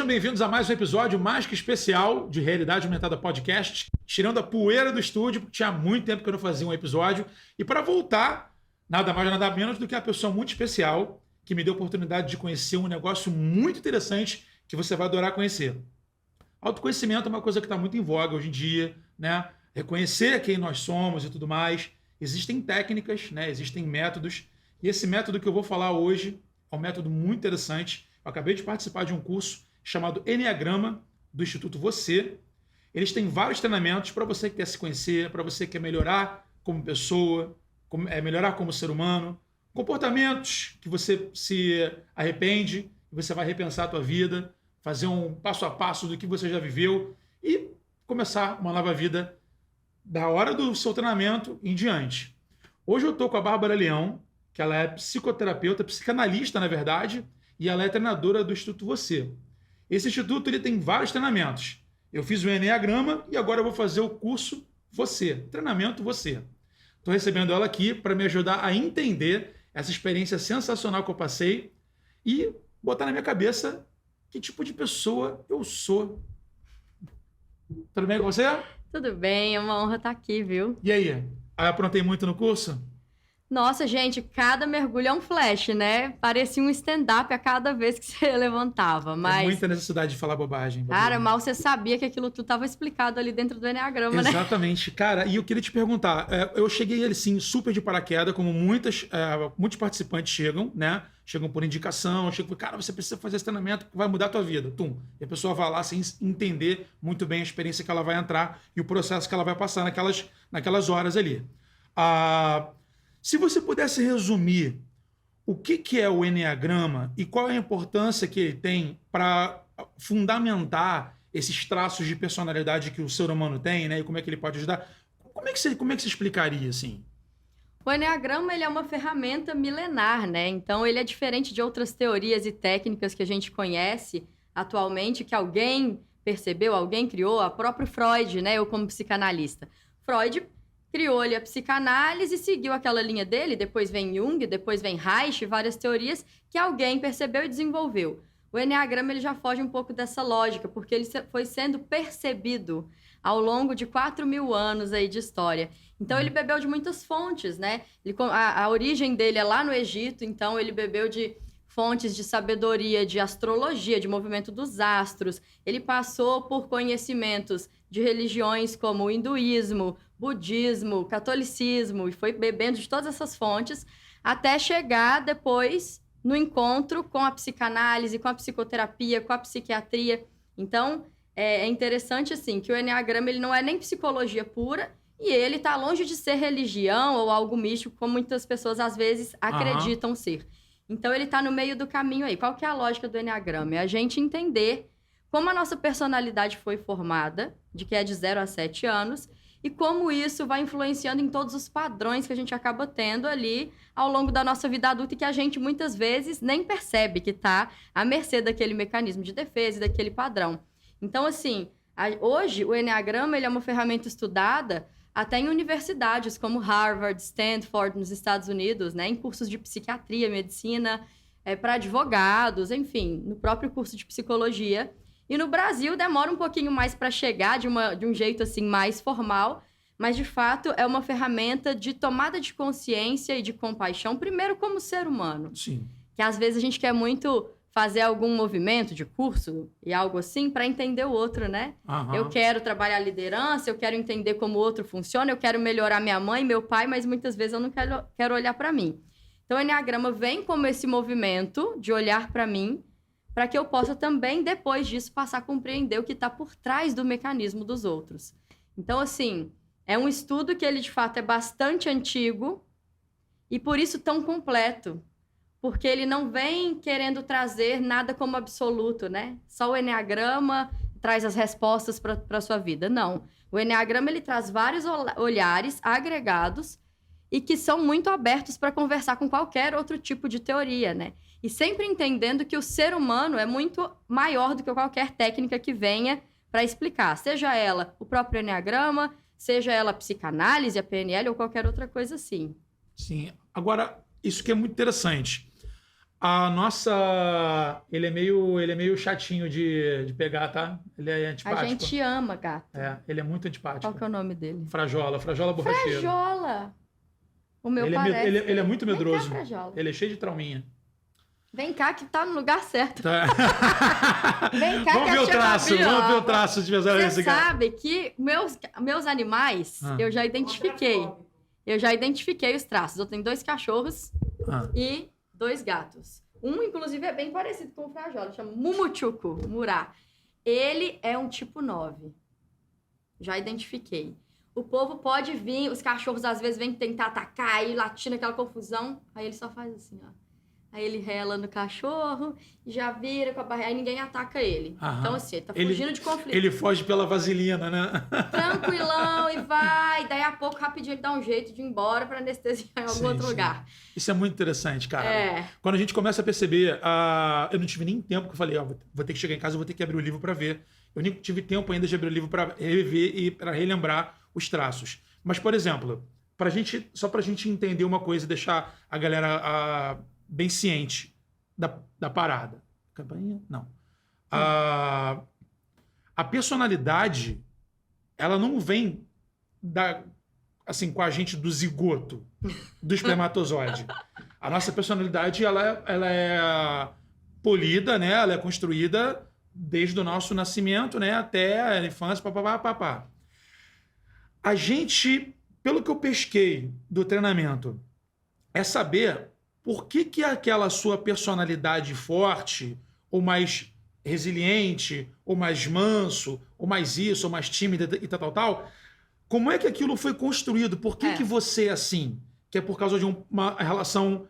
Sejam bem-vindos a mais um episódio mais que especial de Realidade Aumentada Podcast, tirando a poeira do estúdio, porque tinha muito tempo que eu não fazia um episódio, e para voltar, nada mais nada menos do que uma pessoa muito especial, que me deu a oportunidade de conhecer um negócio muito interessante que você vai adorar conhecer. Autoconhecimento é uma coisa que está muito em voga hoje em dia, né? Reconhecer quem nós somos e tudo mais. Existem técnicas, né? Existem métodos, e esse método que eu vou falar hoje é um método muito interessante. Eu acabei de participar de um curso chamado Enneagrama, do Instituto Você. Eles têm vários treinamentos para você que quer se conhecer, para você que quer melhorar como pessoa, melhorar como ser humano, comportamentos que você se arrepende e você vai repensar a tua vida, fazer um passo a passo do que você já viveu e começar uma nova vida da hora do seu treinamento em diante. Hoje eu estou com a Bárbara Leão, que ela é psicoterapeuta, psicanalista, na verdade, e ela é treinadora do Instituto Você. Esse instituto ele tem vários treinamentos. Eu fiz o Enneagrama e agora eu vou fazer o curso Você, treinamento Você. Estou recebendo ela aqui para me ajudar a entender essa experiência sensacional que eu passei e botar na minha cabeça que tipo de pessoa eu sou. Tudo bem com você? Tudo bem, é uma honra estar aqui, viu? E aí? Aprontei muito no curso? Nossa, gente, cada mergulho é um flash, né? Parecia um stand-up a cada vez que você levantava, mas... É muita necessidade de falar bobagem. Cara, mal você sabia que aquilo tudo estava explicado ali dentro do Enneagrama, né? Exatamente. Cara, e eu queria te perguntar, eu cheguei assim super de paraquedas, como muitos participantes chegam, né? Chegam por indicação, chegam, cara, você precisa fazer esse treinamento que vai mudar a tua vida. Tum. E a pessoa vai lá sem entender muito bem a experiência que ela vai entrar e o processo que ela vai passar naquelas horas ali. Se você pudesse resumir o que é o Enneagrama e qual é a importância que ele tem para fundamentar esses traços de personalidade que o ser humano tem, né? E como é que ele pode ajudar, como é que você explicaria, assim? O Enneagrama ele é uma ferramenta milenar, né? Então, ele é diferente de outras teorias e técnicas que a gente conhece atualmente, que alguém percebeu, alguém criou, a próprio Freud, né? Eu como psicanalista. Freud criou-lhe a psicanálise e seguiu aquela linha dele, depois vem Jung, depois vem Reich, várias teorias que alguém percebeu e desenvolveu. O Enneagrama ele já foge um pouco dessa lógica, porque ele foi sendo percebido ao longo de 4.000 anos aí de história. Então, ele bebeu de muitas fontes, né? A origem dele é lá no Egito, então ele bebeu de fontes de sabedoria, de astrologia, de movimento dos astros. Ele passou por conhecimentos de religiões como o hinduísmo, budismo, catolicismo, e foi bebendo de todas essas fontes, até chegar depois no encontro com a psicanálise, com a psicoterapia, com a psiquiatria. Então, é interessante, assim, que o Enneagrama ele não é nem psicologia pura, e ele está longe de ser religião ou algo místico, como muitas pessoas, às vezes, acreditam ser. Então, ele está no meio do caminho aí. Qual que é a lógica do Enneagrama? É a gente entender como a nossa personalidade foi formada, de que é de 0 a 7 anos, e como isso vai influenciando em todos os padrões que a gente acaba tendo ali ao longo da nossa vida adulta e que a gente, muitas vezes, nem percebe que está à mercê daquele mecanismo de defesa e daquele padrão. Então, assim, hoje o Enneagrama ele é uma ferramenta estudada até em universidades como Harvard, Stanford, nos Estados Unidos, né, em cursos de psiquiatria, medicina, para advogados, enfim, no próprio curso de psicologia. E no Brasil demora um pouquinho mais para chegar de um jeito assim mais formal, mas de fato é uma ferramenta de tomada de consciência e de compaixão, primeiro como ser humano. Sim. Que às vezes a gente quer muito fazer algum movimento de curso e algo assim para entender o outro, né? Uhum. Eu quero trabalhar liderança, eu quero entender como o outro funciona, eu quero melhorar minha mãe, meu pai, mas muitas vezes eu não quero olhar para mim. Então o Enneagrama vem como esse movimento de olhar para mim, para que eu possa também, depois disso, passar a compreender o que está por trás do mecanismo dos outros. Então, assim, é um estudo que ele, de fato, é bastante antigo e, por isso, tão completo. Porque ele não vem querendo trazer nada como absoluto, né? Só o Enneagrama traz as respostas para a sua vida. Não. O Enneagrama, ele traz vários olhares agregados e que são muito abertos para conversar com qualquer outro tipo de teoria, né? E sempre entendendo que o ser humano é muito maior do que qualquer técnica que venha para explicar. Seja ela o próprio Enneagrama, seja ela a psicanálise, a PNL ou qualquer outra coisa assim. Sim. Agora, isso que é muito interessante. A nossa... Ele é meio chatinho de pegar, tá? Ele é antipático. A gente ama gato. Ele é muito antipático. Qual que é o nome dele? Frajola borracheiro. Frajola! O meu Ele parece. ele é muito medroso. Vem cá, Frajola. Ele é cheio de trauminha. Vem cá que tá no lugar certo. Tá. Vem cá Vamos que ver a o tia traço, Gabi, vamos ver ó. o traço de pessoal Você desse cara. sabe que meus animais, eu já identifiquei. Eu já identifiquei os traços. Eu tenho 2 cachorros e 2 gatos. Um, inclusive, é bem parecido com o Frajola. Chama Mumuchuco, Murá. Ele é um tipo 9. Já identifiquei. O povo pode vir, os cachorros às vezes vêm tentar atacar, aí latindo aquela confusão. Aí ele só faz assim, ó. Aí ele rela no cachorro, já vira com a barriga, aí ninguém ataca ele. Aham. Então, assim, ele tá fugindo de conflito. Ele foge pela vaselina, né? Tranquilão e vai. Daí a pouco, rapidinho, ele dá um jeito de ir embora pra anestesiar em algum outro lugar. Isso é muito interessante, cara. É. Quando a gente começa a perceber, eu não tive nem tempo que eu falei, vou ter que chegar em casa, vou ter que abrir o livro para ver. Eu nem tive tempo ainda de abrir o livro para rever e para relembrar os traços. Mas, por exemplo, só pra gente entender uma coisa e deixar a galera bem ciente da parada. Campainha? Não. A personalidade, ela não vem assim, com a gente do zigoto, do espermatozoide. A nossa personalidade, ela é polida, né? Ela é construída desde o nosso nascimento, né? Até a infância, papapá. A gente, pelo que eu pesquei do treinamento, é saber por que aquela sua personalidade forte, ou mais resiliente, ou mais manso, ou mais isso, ou mais tímida e tal, como é que aquilo foi construído? Por que você é assim? Que é por causa de uma relação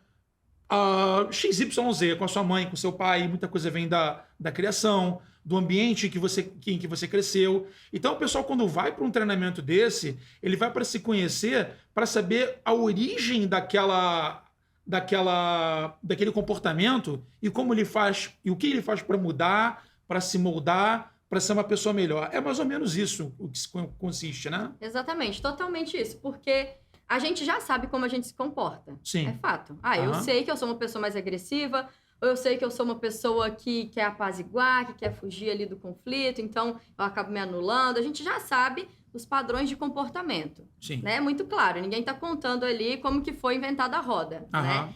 XYZ com a sua mãe, com seu pai, muita coisa vem da criação, do ambiente em que você cresceu. Então, o pessoal, quando vai para um treinamento desse, ele vai para se conhecer, para saber a origem daquele comportamento e como ele faz, e o que ele faz para mudar, para se moldar, para ser uma pessoa melhor. É mais ou menos isso o que consiste, né? Exatamente, totalmente isso. Porque a gente já sabe como a gente se comporta. Sim. É fato. Eu sei que eu sou uma pessoa mais agressiva, ou eu sei que eu sou uma pessoa que quer apaziguar, que quer fugir ali do conflito, então eu acabo me anulando. A gente já sabe os padrões de comportamento. Sim. Né? Muito claro, ninguém está contando ali como que foi inventada a roda. Né?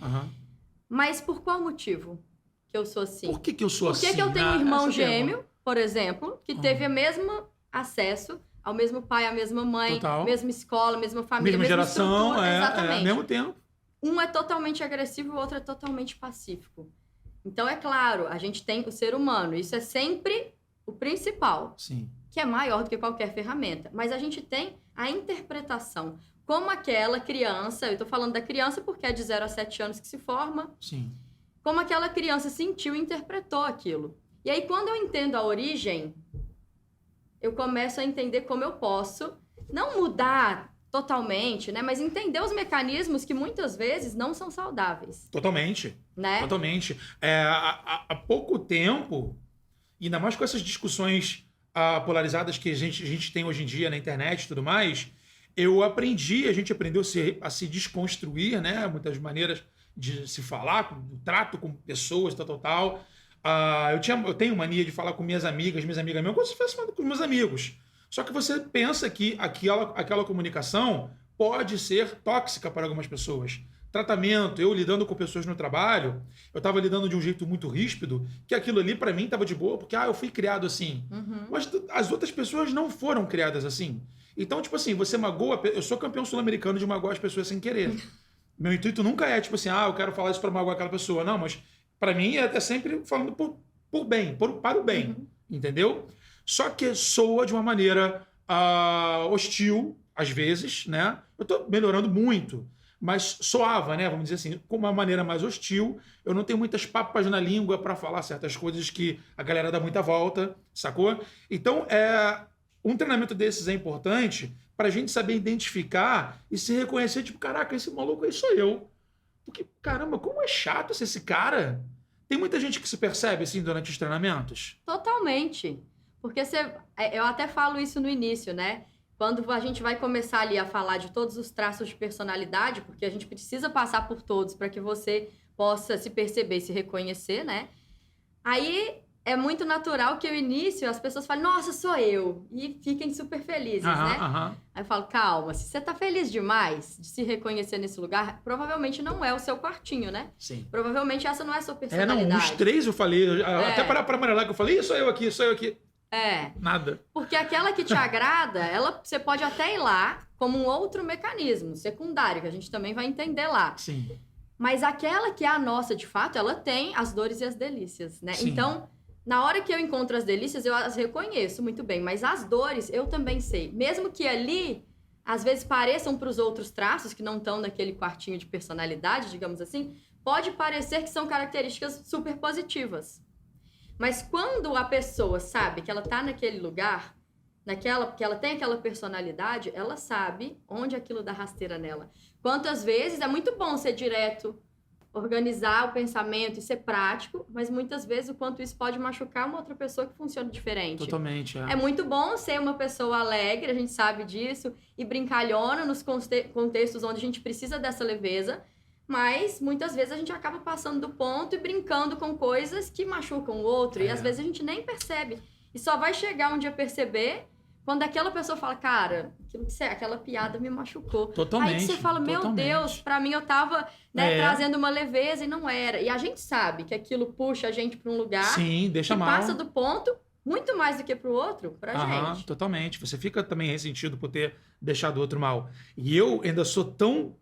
Mas por qual motivo que eu sou assim? Por que eu sou assim? Por que eu tenho um irmão gêmeo, por exemplo, que teve o mesmo acesso ao mesmo pai, à mesma mãe, Total. Mesma escola, mesma família, mesma mesma geração, estrutura. Exatamente. Ao mesmo tempo. Um é totalmente agressivo, o outro é totalmente pacífico. Então, é claro, a gente tem o ser humano. Isso é sempre o principal. Sim. Que é maior do que qualquer ferramenta. Mas a gente tem a interpretação. Como aquela criança, eu estou falando da criança porque é de 0 a 7 anos que se forma. Sim. Como aquela criança sentiu e interpretou aquilo. E aí, quando eu entendo a origem, eu começo a entender como eu posso não mudar totalmente, né? Mas entender os mecanismos que muitas vezes não são saudáveis. Totalmente. Né? Totalmente. Há pouco tempo, ainda mais com essas discussões polarizadas que a gente tem hoje em dia na internet e tudo mais, a gente aprendeu a se desconstruir, né? Muitas maneiras de se falar, do trato com pessoas, tal. Eu tenho mania de falar com minhas amigas mesmo, como se fosse falando com meus amigos. Só que você pensa que aquela comunicação pode ser tóxica para algumas pessoas. Tratamento, eu lidando com pessoas no trabalho, eu estava lidando de um jeito muito ríspido, que aquilo ali para mim estava de boa, porque eu fui criado assim. Mas as outras pessoas não foram criadas assim. Então, tipo assim, você magoa... Eu sou campeão sul-americano de magoar as pessoas sem querer. Meu intuito nunca é, tipo assim, eu quero falar isso para magoar aquela pessoa. Não, mas para mim é sempre falando por bem, para o bem, entendeu? Só que soa de uma maneira hostil, às vezes, né? Eu estou melhorando muito, mas soava, né? Vamos dizer assim, com uma maneira mais hostil. Eu não tenho muitas papas na língua para falar certas coisas que a galera dá muita volta, sacou? Então, um treinamento desses é importante para a gente saber identificar e se reconhecer, tipo, caraca, esse maluco aí sou eu. Porque, caramba, como é chato ser esse cara. Tem muita gente que se percebe assim durante os treinamentos? Totalmente. Porque eu até falo isso no início, né? Quando a gente vai começar ali a falar de todos os traços de personalidade, porque a gente precisa passar por todos para que você possa se perceber, se reconhecer, né? Aí é muito natural que no início as pessoas falem, nossa, sou eu, e fiquem super felizes, né? Aí eu falo, calma, se você tá feliz demais de se reconhecer nesse lugar, provavelmente não é o seu quartinho, né? Sim. Provavelmente essa não é a sua personalidade. Não, os 3 eu falei, até pra Maria que eu falei, sou eu aqui. Nada. Porque aquela que te agrada, você pode até ir lá como um outro mecanismo secundário, que a gente também vai entender lá. Sim. Mas aquela que é a nossa, de fato, ela tem as dores e as delícias, né? Sim. Então, na hora que eu encontro as delícias, eu as reconheço muito bem. Mas as dores, eu também sei. Mesmo que ali, às vezes, pareçam para os outros traços, que não estão naquele quartinho de personalidade, digamos assim, pode parecer que são características super positivas. Mas quando a pessoa sabe que ela tá naquele lugar, que ela tem aquela personalidade, ela sabe onde aquilo dá rasteira nela. Quantas vezes é muito bom ser direto, organizar o pensamento e ser prático, mas muitas vezes o quanto isso pode machucar uma outra pessoa que funciona diferente. Totalmente, É muito bom ser uma pessoa alegre, a gente sabe disso, e brincalhona nos contextos onde a gente precisa dessa leveza, mas muitas vezes a gente acaba passando do ponto e brincando com coisas que machucam o outro, e às vezes a gente nem percebe. E só vai chegar um dia a perceber quando aquela pessoa fala, cara, aquela piada me machucou. Totalmente. Aí você fala, meu Deus, pra mim eu tava trazendo uma leveza e não era. E a gente sabe que aquilo puxa a gente pra um lugar Sim, deixa que mal. passa do ponto muito mais do que pro outro, pra gente. Totalmente. Você fica também ressentido por ter deixado o outro mal. E eu ainda sou tão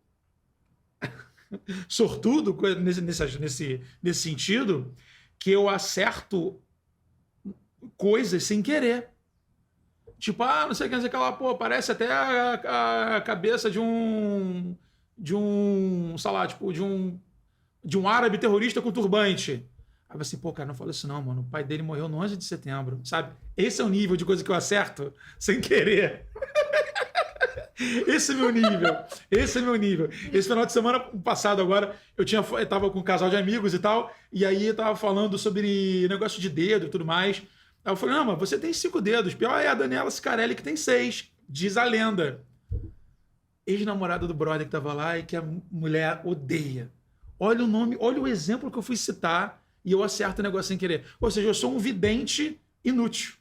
sortudo nesse sentido que eu acerto coisas sem querer. Tipo, não sei o que, lá, pô, parece até a cabeça de um, sei lá, tipo, de um árabe terrorista com turbante. Aí você, pô, cara, não fala isso não, mano. O pai dele morreu no 11 de setembro, sabe? Esse é o nível de coisa que eu acerto sem querer. Esse é meu nível. Esse final de semana passado agora, eu tava com um casal de amigos e tal, e aí eu tava falando sobre negócio de dedo e tudo mais. Aí eu falei, não, mas você tem 5 dedos. Pior é a Daniela Scarelli que tem 6. Diz a lenda. Ex-namorada do brother que tava lá e que a mulher odeia. Olha o nome, olha o exemplo que eu fui citar e eu acerto o negócio sem querer. Ou seja, eu sou um vidente inútil.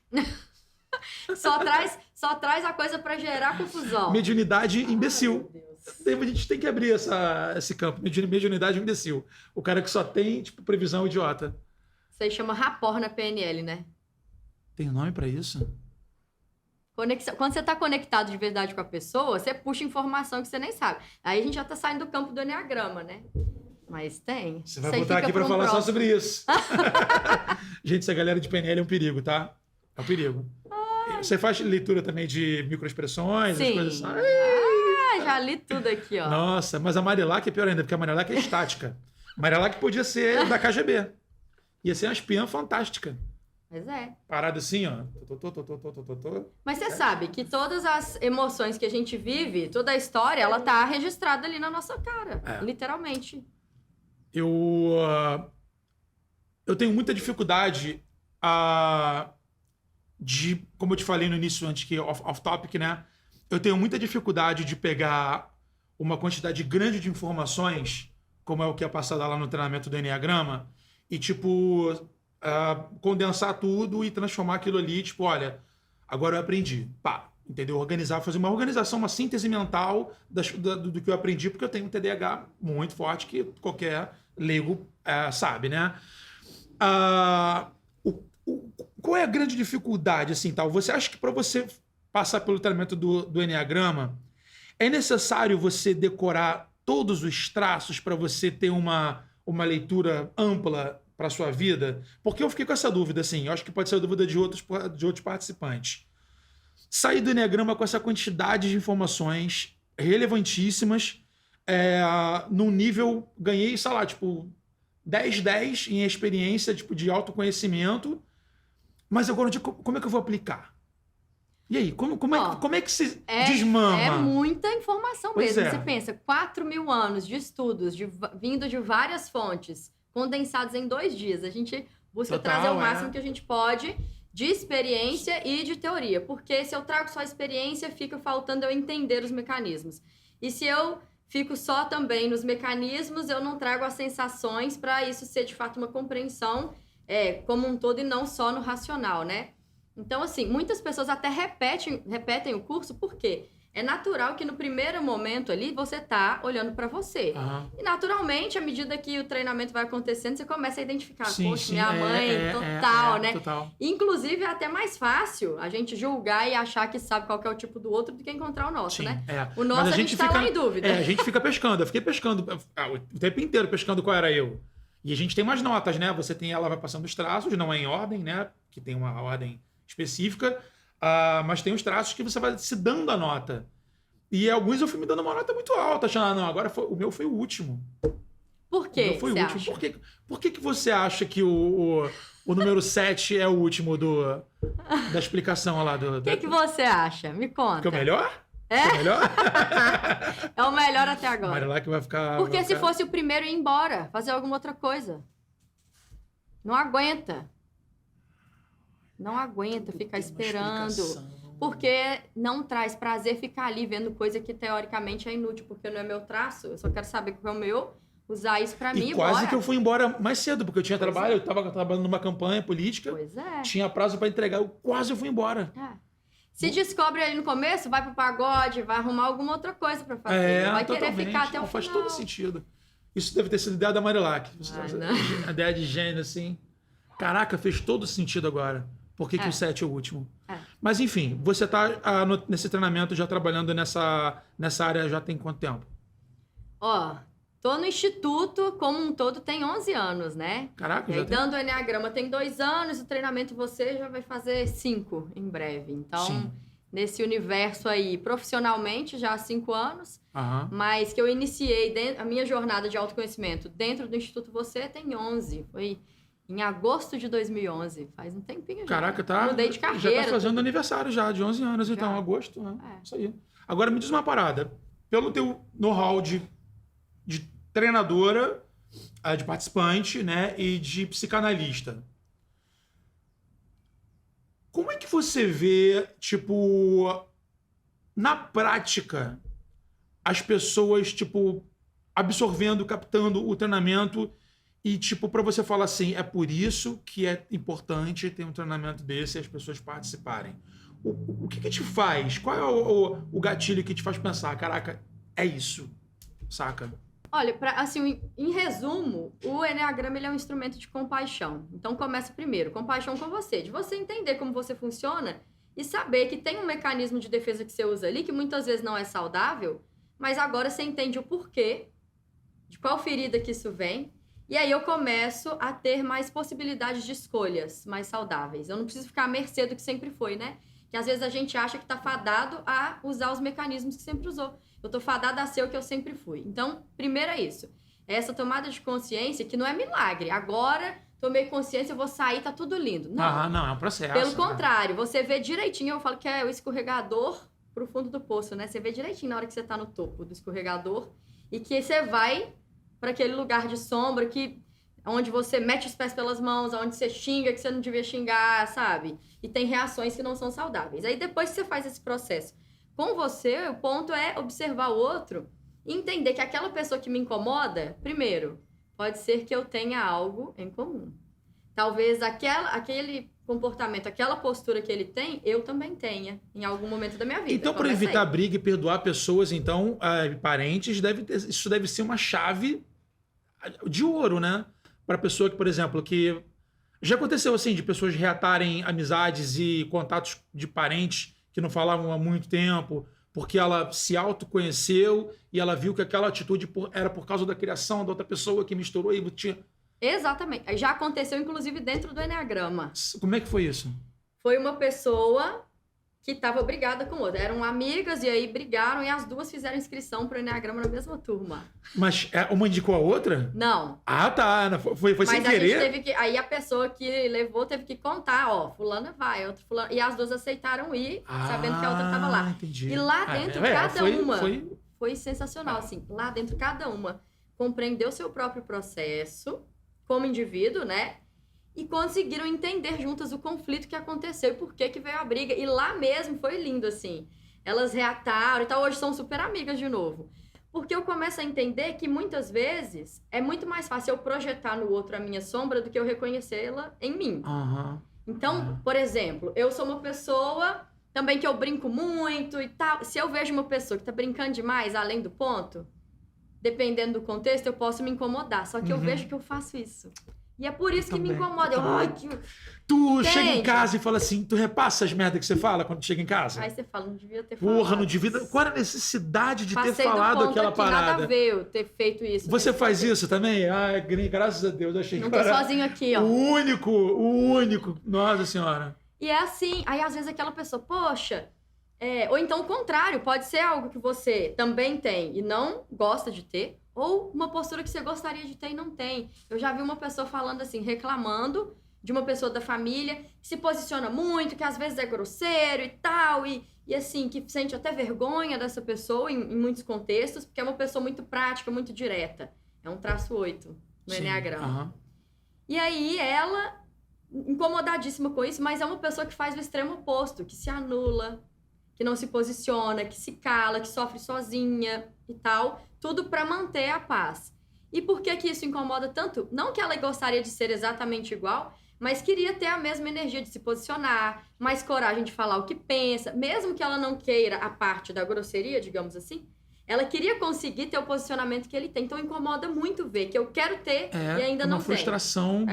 Só traz a coisa pra gerar confusão. Mediunidade imbecil. Ai, A gente tem que abrir esse campo. Mediunidade imbecil. O cara que só tem, tipo, previsão idiota. Isso aí chama rapport na PNL, né? Tem nome pra isso? Conexão. Quando você tá conectado de verdade com a pessoa, você puxa informação que você nem sabe. Aí a gente já tá saindo do campo do Enneagrama, né? Mas tem. Você vai voltar aqui pra falar só sobre isso. Gente, essa galera de PNL é um perigo, tá? É um perigo. Você faz leitura também de microexpressões, as coisas assim? Já li tudo aqui, ó. Nossa, mas a Marilac é pior ainda, porque a Marilac é estática. Marilac podia ser da KGB. Ia ser uma espiã fantástica. Mas é. Parada assim, ó. Mas você sabe que todas as emoções que a gente vive, toda a história, ela tá registrada ali na nossa cara. Literalmente. Eu tenho muita dificuldade como eu te falei no início, antes que off-topic, né? Eu tenho muita dificuldade de pegar uma quantidade grande de informações, como é o que é passado lá no treinamento do Enneagrama, e, tipo, condensar tudo e transformar aquilo ali, tipo, olha, agora eu aprendi. Pá, entendeu? Organizar, fazer uma organização, uma síntese mental do que eu aprendi, porque eu tenho um TDAH muito forte que qualquer leigo sabe, né? Qual é a grande dificuldade, assim, tal? Você acha que para você passar pelo treinamento do Enneagrama, é necessário você decorar todos os traços para você ter uma leitura ampla para sua vida? Porque eu fiquei com essa dúvida, assim, eu acho que pode ser a dúvida de outros participantes. Sair do Enneagrama com essa quantidade de informações relevantíssimas, num nível, ganhei, sei lá, tipo, 10/10 em experiência, tipo, de autoconhecimento, mas agora como é que eu vou aplicar? E aí, como é que se desmama? É muita informação Pois mesmo. Você pensa, 4.000 anos de estudos, vindo de várias fontes, condensados em 2 dias. A gente busca trazer o máximo que a gente pode de experiência e de teoria. Porque se eu trago só a experiência, fica faltando eu entender os mecanismos. E se eu fico só também nos mecanismos, eu não trago as sensações para isso ser de fato uma compreensão como um todo e não só no racional, né? Então, assim, muitas pessoas até repetem o curso, por quê? É natural que no primeiro momento ali você tá olhando para você. Aham. E naturalmente, à medida que o treinamento vai acontecendo, você começa a identificar, Sim, poxa, sim, minha mãe, total, né? Total. Inclusive, é até mais fácil a gente julgar e achar que sabe qual que é o tipo do outro do que encontrar o nosso, Sim, né? é. O nosso Mas a gente tá fica, lá em dúvida. a gente fica pescando. Eu fiquei pescando o tempo inteiro, pescando qual era eu. E a gente tem umas notas, né? Ela vai passando os traços, não é em ordem, né? Que tem uma ordem específica. Mas tem os traços que você vai se dando a nota. E alguns eu fui me dando uma nota muito alta, achando, não, agora o meu foi o último. Por quê? O meu foi o você último. acha? Por que você acha que o número 7 é o último da explicação lá do. O que você acha? Me conta. Que é o melhor? É? Que é o melhor? É o melhor até agora. Mas lá que vai ficar. Porque vai se ficar... fosse o primeiro, ir embora, fazer alguma outra coisa. Não aguenta. Não aguenta ficar esperando. Porque não traz prazer ficar ali vendo coisa que teoricamente é inútil, porque não é meu traço. Eu só quero saber qual é o meu, usar isso pra mim E e quase bora. que eu fui embora mais cedo, porque eu tinha Pois trabalho, é. eu tava trabalhando numa campanha política, Pois é. tinha prazo pra entregar, eu quase fui embora. Se descobre ali no começo, vai pro pagode, vai arrumar alguma outra coisa pra fazer. Vai querer totalmente. ficar até o Não, faz final. todo sentido. Isso deve ter sido ideia da Marilac. não. A ideia de gênio, assim. Caraca, fez todo sentido agora. Por que É. o 7 é o último? É. Mas enfim, você tá nesse treinamento já trabalhando nessa área já tem quanto tempo? Ó, tô no instituto como um todo tem 11 anos, né? Caraca, E já aí, tem. dando o Enneagrama tem 2 anos, o treinamento você já vai fazer 5 em breve. Então, Sim. nesse universo aí, profissionalmente, já há 5 anos, Aham. mas que eu iniciei a minha jornada de autoconhecimento dentro do Instituto Você tem 11. Foi em agosto de 2011, faz um tempinho já. Caraca, tá. Mudei de Já carreira. tá fazendo aniversário já, de 11 anos, então, Já. agosto. Né? É. Isso aí. Agora me diz uma parada. Pelo teu know-how de treinadora, de participante, né, e de psicanalista, como é que você vê, tipo, na prática, as pessoas, tipo, absorvendo, captando o treinamento e, tipo, para você falar assim, é por isso que é importante ter um treinamento desse e as pessoas participarem. O que te faz? Qual é o gatilho que te faz pensar, caraca, é isso, saca? Olha, assim, em resumo, o Enneagrama ele é um instrumento de compaixão. Então, começa primeiro, compaixão com você, de você entender como você funciona e saber que tem um mecanismo de defesa que você usa ali, que muitas vezes não é saudável, mas agora você entende o porquê, de qual ferida que isso vem, e aí eu começo a ter mais possibilidades de escolhas mais saudáveis. Eu não preciso ficar à mercê do que sempre foi, né? Que às vezes a gente acha que tá fadado a usar os mecanismos que sempre usou. Eu tô fadada a ser o que eu sempre fui. Então, primeiro é isso. É essa tomada de consciência que não é milagre. Agora, tomei consciência, eu vou sair, tá tudo lindo. Não. Não, é um processo. Pelo né? contrário, você vê direitinho, eu falo que é o escorregador pro fundo do poço, né? Você vê direitinho na hora que você tá no topo do escorregador e que você vai para aquele lugar de sombra onde você mete os pés pelas mãos, onde você xinga que você não devia xingar, sabe? E tem reações que não são saudáveis. Aí depois que você faz esse processo com você, o ponto é observar o outro e entender que aquela pessoa que me incomoda, primeiro, pode ser que eu tenha algo em comum. Talvez aquele comportamento, aquela postura que ele tem, eu também tenha em algum momento da minha vida. Então, para Começa evitar aí. briga e perdoar pessoas, então, parentes, isso deve ser uma chave de ouro, né? Para pessoa que, por exemplo, que já aconteceu assim de pessoas reatarem amizades e contatos de parentes que não falavam há muito tempo, porque ela se autoconheceu e ela viu que aquela atitude era por causa da criação da outra pessoa que misturou e tinha... Exatamente. Já aconteceu, inclusive, dentro do Enneagrama. Como é que foi isso? Foi uma pessoa que estava brigada com outra. Eram amigas e aí brigaram e as duas fizeram inscrição para o Enneagrama na mesma turma. Mas uma indicou a outra? Não. Ah, tá. Foi sem Mas a gente querer? teve que... Aí a pessoa que levou teve que contar, ó, fulana vai, outra fulana... E as duas aceitaram ir, sabendo que a outra estava lá. Entendi. E lá dentro, cada uma... Foi... Foi sensacional, assim. Lá dentro, cada uma compreendeu seu próprio processo como indivíduo, né? E conseguiram entender juntas o conflito que aconteceu e por que veio a briga. E lá mesmo foi lindo, assim. Elas reataram e tal. Hoje são super amigas de novo. Porque eu começo a entender que muitas vezes é muito mais fácil eu projetar no outro a minha sombra do que eu reconhecê-la em mim. Então, por exemplo, eu sou uma pessoa também que eu brinco muito e tal. Se eu vejo uma pessoa que tá brincando demais, além do ponto, dependendo do contexto, eu posso me incomodar. Só que eu vejo que eu faço isso. E é por isso que me incomoda. Tu chega em casa e fala assim, tu repassa as merdas que você fala quando chega em casa? Aí você fala, não devia ter falado. Porra, não devia... Qual era a necessidade de ter falado aquela aqui, parada? Nada a ver eu ter feito isso. Você faz isso também? Ah, graças a Deus, achei que não tô sozinho aqui, ó. O único. Nossa Senhora. E é assim, aí às vezes aquela pessoa, poxa... ou então o contrário, pode ser algo que você também tem e não gosta de ter, ou uma postura que você gostaria de ter e não tem. Eu já vi uma pessoa falando assim, reclamando de uma pessoa da família que se posiciona muito, que às vezes é grosseiro e tal, e assim, que sente até vergonha dessa pessoa em muitos contextos, porque é uma pessoa muito prática, muito direta. É um traço 8 no Enneagrama. E aí ela, incomodadíssima com isso, mas é uma pessoa que faz o extremo oposto, que se anula, que não se posiciona, que se cala, que sofre sozinha e tal, tudo para manter a paz. E por que que isso incomoda tanto? Não que ela gostaria de ser exatamente igual, mas queria ter a mesma energia de se posicionar, mais coragem de falar o que pensa, mesmo que ela não queira a parte da grosseria, digamos assim, ela queria conseguir ter o posicionamento que ele tem. Então incomoda muito ver que eu quero ter e ainda não tenho. É uma frustração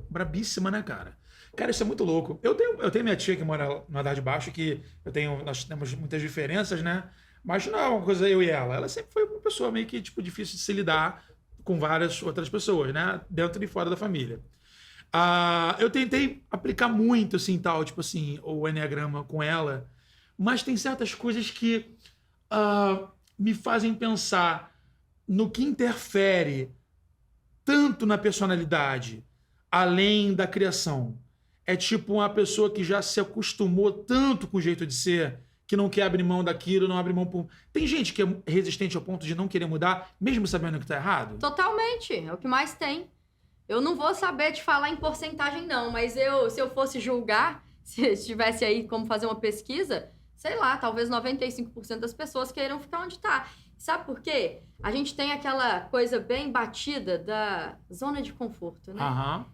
brabíssima, né, cara? Cara, isso é muito louco. Eu tenho minha tia que mora no andar de baixo, que nós temos muitas diferenças, né? Mas não é uma coisa eu e ela. Ela sempre foi uma pessoa meio que, tipo, difícil de se lidar com várias outras pessoas, né? Dentro e fora da família. Eu tentei aplicar muito, assim, tal, tipo assim, o Enneagrama com ela, mas tem certas coisas que me fazem pensar no que interfere tanto na personalidade, além da criação. É tipo uma pessoa que já se acostumou tanto com o jeito de ser, que não quer abrir mão daquilo, não abre mão por... Tem gente que é resistente ao ponto de não querer mudar, mesmo sabendo que tá errado? Totalmente, é o que mais tem. Eu não vou saber te falar em porcentagem, não, mas se eu fosse julgar, se tivesse aí como fazer uma pesquisa, sei lá, talvez 95% das pessoas queiram ficar onde tá. Sabe por quê? A gente tem aquela coisa bem batida da zona de conforto, né?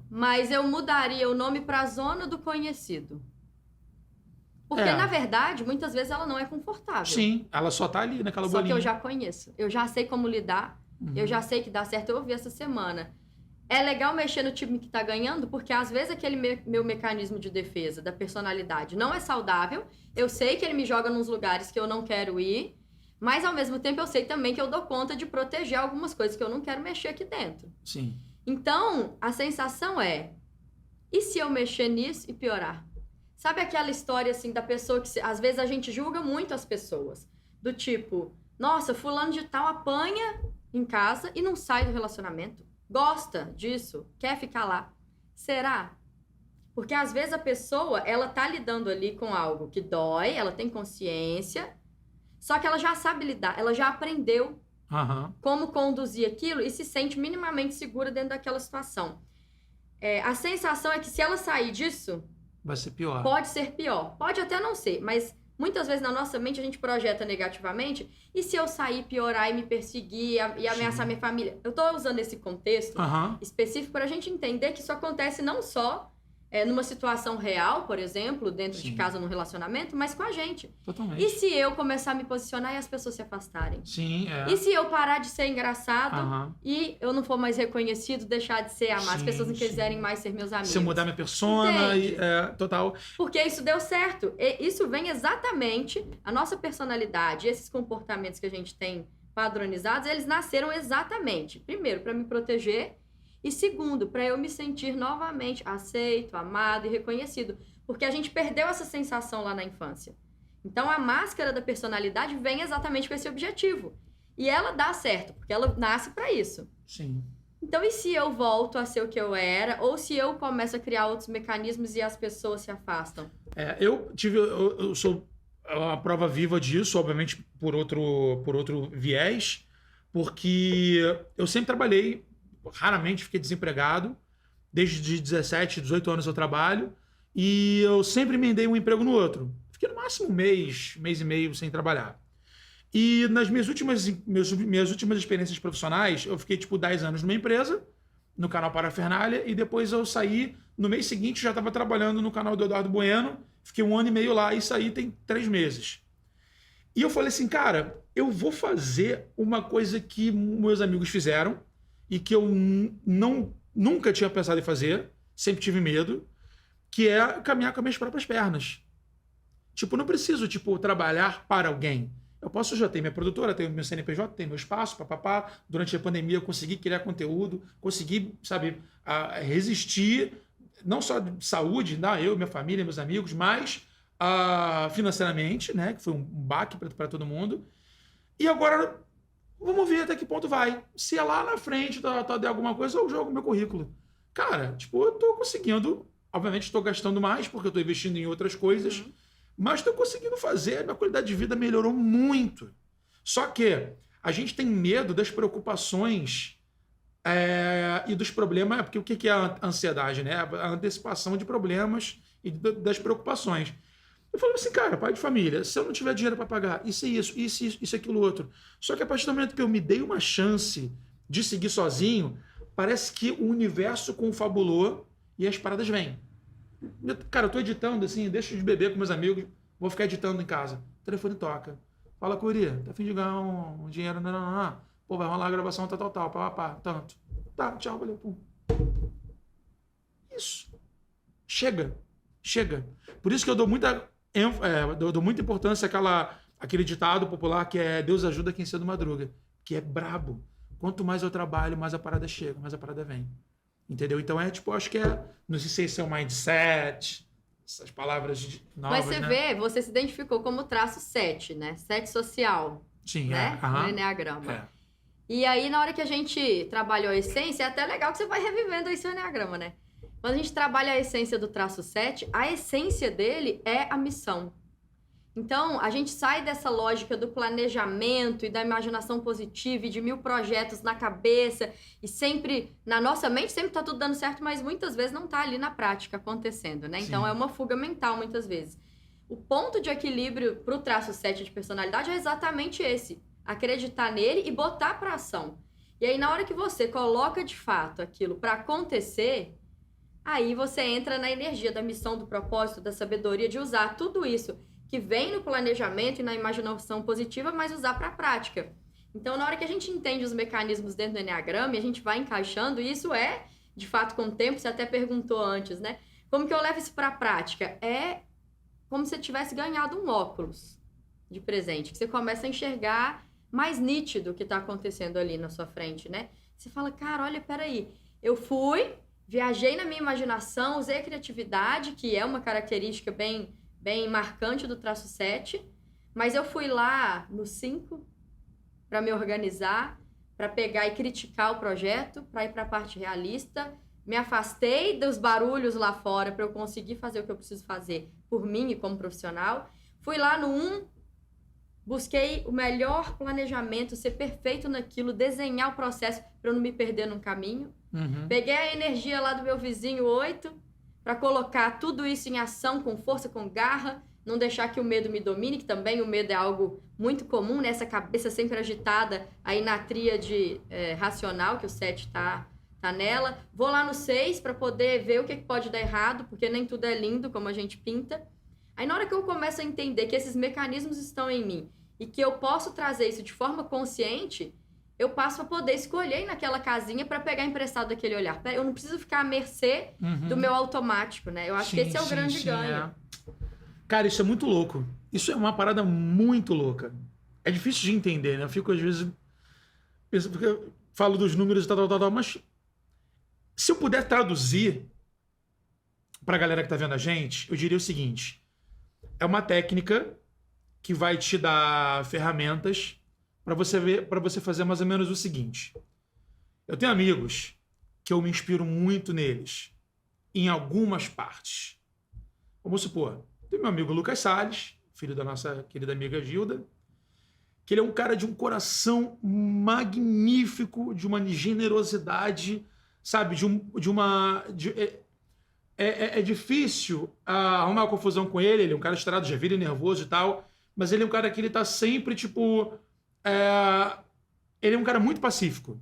Mas eu mudaria o nome para zona do conhecido. Porque, na verdade, muitas vezes ela não é confortável. Sim, ela só tá ali naquela bolinha. Só que eu já conheço. Eu já sei como lidar. Eu já sei que dá certo. Eu ouvi essa semana. É legal mexer no time que tá ganhando, porque às vezes aquele meu mecanismo de defesa da personalidade não é saudável. Eu sei que ele me joga nos lugares que eu não quero ir. Mas, ao mesmo tempo, eu sei também que eu dou conta de proteger algumas coisas que eu não quero mexer aqui dentro. Sim. Então, a sensação é... E se eu mexer nisso e piorar? Sabe aquela história, assim, da pessoa que... Às vezes a gente julga muito as pessoas. Do tipo... Nossa, fulano de tal apanha em casa e não sai do relacionamento. Gosta disso. Quer ficar lá. Será? Porque, às vezes, a pessoa, ela tá lidando ali com algo que dói. Ela tem consciência... Só que ela já sabe lidar, ela já aprendeu como conduzir aquilo e se sente minimamente segura dentro daquela situação. A sensação é que se ela sair disso... Vai ser pior. Pode ser pior. Pode até não ser, mas muitas vezes na nossa mente a gente projeta negativamente. E se eu sair, piorar e me perseguir e ameaçar minha família? Eu tô usando esse contexto específico para a gente entender que isso acontece não só... numa situação real, por exemplo, dentro de casa, num relacionamento, mas com a gente. Totalmente. E se eu começar a me posicionar e as pessoas se afastarem? Sim, E se eu parar de ser engraçado e eu não for mais reconhecido, deixar de ser amado, as pessoas não quiserem mais ser meus amigos? Se eu mudar minha persona, total. Porque isso deu certo. E isso vem exatamente, a nossa personalidade, esses comportamentos que a gente tem padronizados, eles nasceram exatamente, primeiro, para me proteger, e segundo, para eu me sentir novamente aceito, amado e reconhecido. Porque a gente perdeu essa sensação lá na infância. Então, a máscara da personalidade vem exatamente com esse objetivo. E ela dá certo, porque ela nasce para isso. Sim. Então, e se eu volto a ser o que eu era? Ou se eu começo a criar outros mecanismos e as pessoas se afastam? Eu sou a prova viva disso, obviamente, por outro viés. Porque eu sempre trabalhei... Raramente fiquei desempregado. Desde 17, 18 anos eu trabalho. E eu sempre emendei um emprego no outro. Fiquei no máximo um mês e meio sem trabalhar. E nas minhas últimas experiências profissionais, eu fiquei, 10 anos numa empresa, no canal Parafernália, e depois eu saí, no mês seguinte, já estava trabalhando no canal do Eduardo Bueno, fiquei 1 ano e meio lá, e saí tem 3 meses. E eu falei assim, cara, eu vou fazer uma coisa que meus amigos fizeram, e que eu nunca tinha pensado em fazer, sempre tive medo, que é caminhar com as minhas próprias pernas. Não preciso, trabalhar para alguém. Eu posso já ter minha produtora, tenho meu CNPJ, tenho meu espaço, papapá. Durante a pandemia eu consegui criar conteúdo, consegui, resistir, não só de saúde, eu, minha família, meus amigos, mas financeiramente, né, que foi um baque para todo mundo. E agora, vamos ver até que ponto vai. Se lá na frente der alguma coisa, eu jogo meu currículo. Cara, eu tô conseguindo, obviamente estou gastando mais, porque eu estou investindo em outras coisas, mas estou conseguindo fazer, minha qualidade de vida melhorou muito. Só que a gente tem medo das preocupações e dos problemas, porque o que é a ansiedade, né? A antecipação de problemas e das preocupações. Eu falo assim, cara, pai de família, se eu não tiver dinheiro para pagar, isso é isso, aquilo outro. Só que a partir do momento que eu me dei uma chance de seguir sozinho, parece que o universo confabulou e as paradas vêm. Cara, eu tô editando assim, deixo de beber com meus amigos, vou ficar editando em casa. O telefone toca. Fala, Curi, tá a fim de ganhar um dinheiro? Não. Pô, vai rolar a gravação, tal, tanto. Tá, tchau, valeu, pum. Isso. Chega. Por isso que eu dou muita importância àquele ditado popular que é Deus ajuda quem cedo madruga, que é brabo. Quanto mais eu trabalho, mais a parada chega, mais a parada vem. Entendeu? Então acho que não sei se esse é o mindset, essas palavras novas, mas você se identificou como traço 7, né? 7 social. Sim, né? No Enneagrama. E aí, na hora que a gente trabalhou a essência, é até legal que você vai revivendo aí seu Enneagrama, né? Quando a gente trabalha a essência do traço 7, a essência dele é a missão. Então, a gente sai dessa lógica do planejamento e da imaginação positiva e de 1000 projetos na cabeça e sempre, na nossa mente, sempre tá tudo dando certo, mas muitas vezes não tá ali na prática acontecendo, né? Sim. Então, é uma fuga mental muitas vezes. O ponto de equilíbrio pro traço 7 de personalidade é exatamente esse. Acreditar nele e botar pra ação. E aí, na hora que você coloca de fato aquilo para acontecer, aí você entra na energia da missão, do propósito, da sabedoria, de usar tudo isso que vem no planejamento e na imaginação positiva, mas usar para a prática. Então, na hora que a gente entende os mecanismos dentro do Enneagrama e a gente vai encaixando, isso de fato, com o tempo, você até perguntou antes, né? Como que eu levo isso para a prática? É como se você tivesse ganhado um óculos de presente, que você começa a enxergar mais nítido o que está acontecendo ali na sua frente, né? Você fala, cara, olha, peraí, eu viajei na minha imaginação, usei a criatividade, que é uma característica bem marcante do traço 7, mas eu fui lá no 5 para me organizar, para pegar e criticar o projeto, para ir para a parte realista, me afastei dos barulhos lá fora para eu conseguir fazer o que eu preciso fazer por mim e como profissional. Fui lá no 1, busquei o melhor planejamento, ser perfeito naquilo, desenhar o processo para eu não me perder no caminho. Peguei a energia lá do meu vizinho 8, para colocar tudo isso em ação, com força, com garra, não deixar que o medo me domine, que também o medo é algo muito comum, né? Essa cabeça sempre agitada aí na tríade racional, que o 7 tá nela. Vou lá no 6 para poder ver o que pode dar errado, porque nem tudo é lindo como a gente pinta. Aí na hora que eu começo a entender que esses mecanismos estão em mim e que eu posso trazer isso de forma consciente, eu passo a poder escolher naquela casinha para pegar emprestado daquele olhar. Eu não preciso ficar à mercê do meu automático, né? Eu acho que esse é o grande ganho. Cara, isso é muito louco. Isso é uma parada muito louca. É difícil de entender, né? Eu fico, às vezes, pensando, porque eu falo dos números e tal, mas se eu puder traduzir para a galera que tá vendo a gente, eu diria o seguinte. É uma técnica que vai te dar ferramentas para você fazer mais ou menos o seguinte. Eu tenho amigos que eu me inspiro muito neles, em algumas partes. Vamos supor, tem meu amigo Lucas Salles, filho da nossa querida amiga Gilda, que ele é um cara de um coração magnífico, de uma generosidade, sabe? É difícil arrumar confusão com ele é um cara estourado, já vira nervoso e tal, mas ele é um cara que ele tá sempre, tipo... Ele é um cara muito pacífico.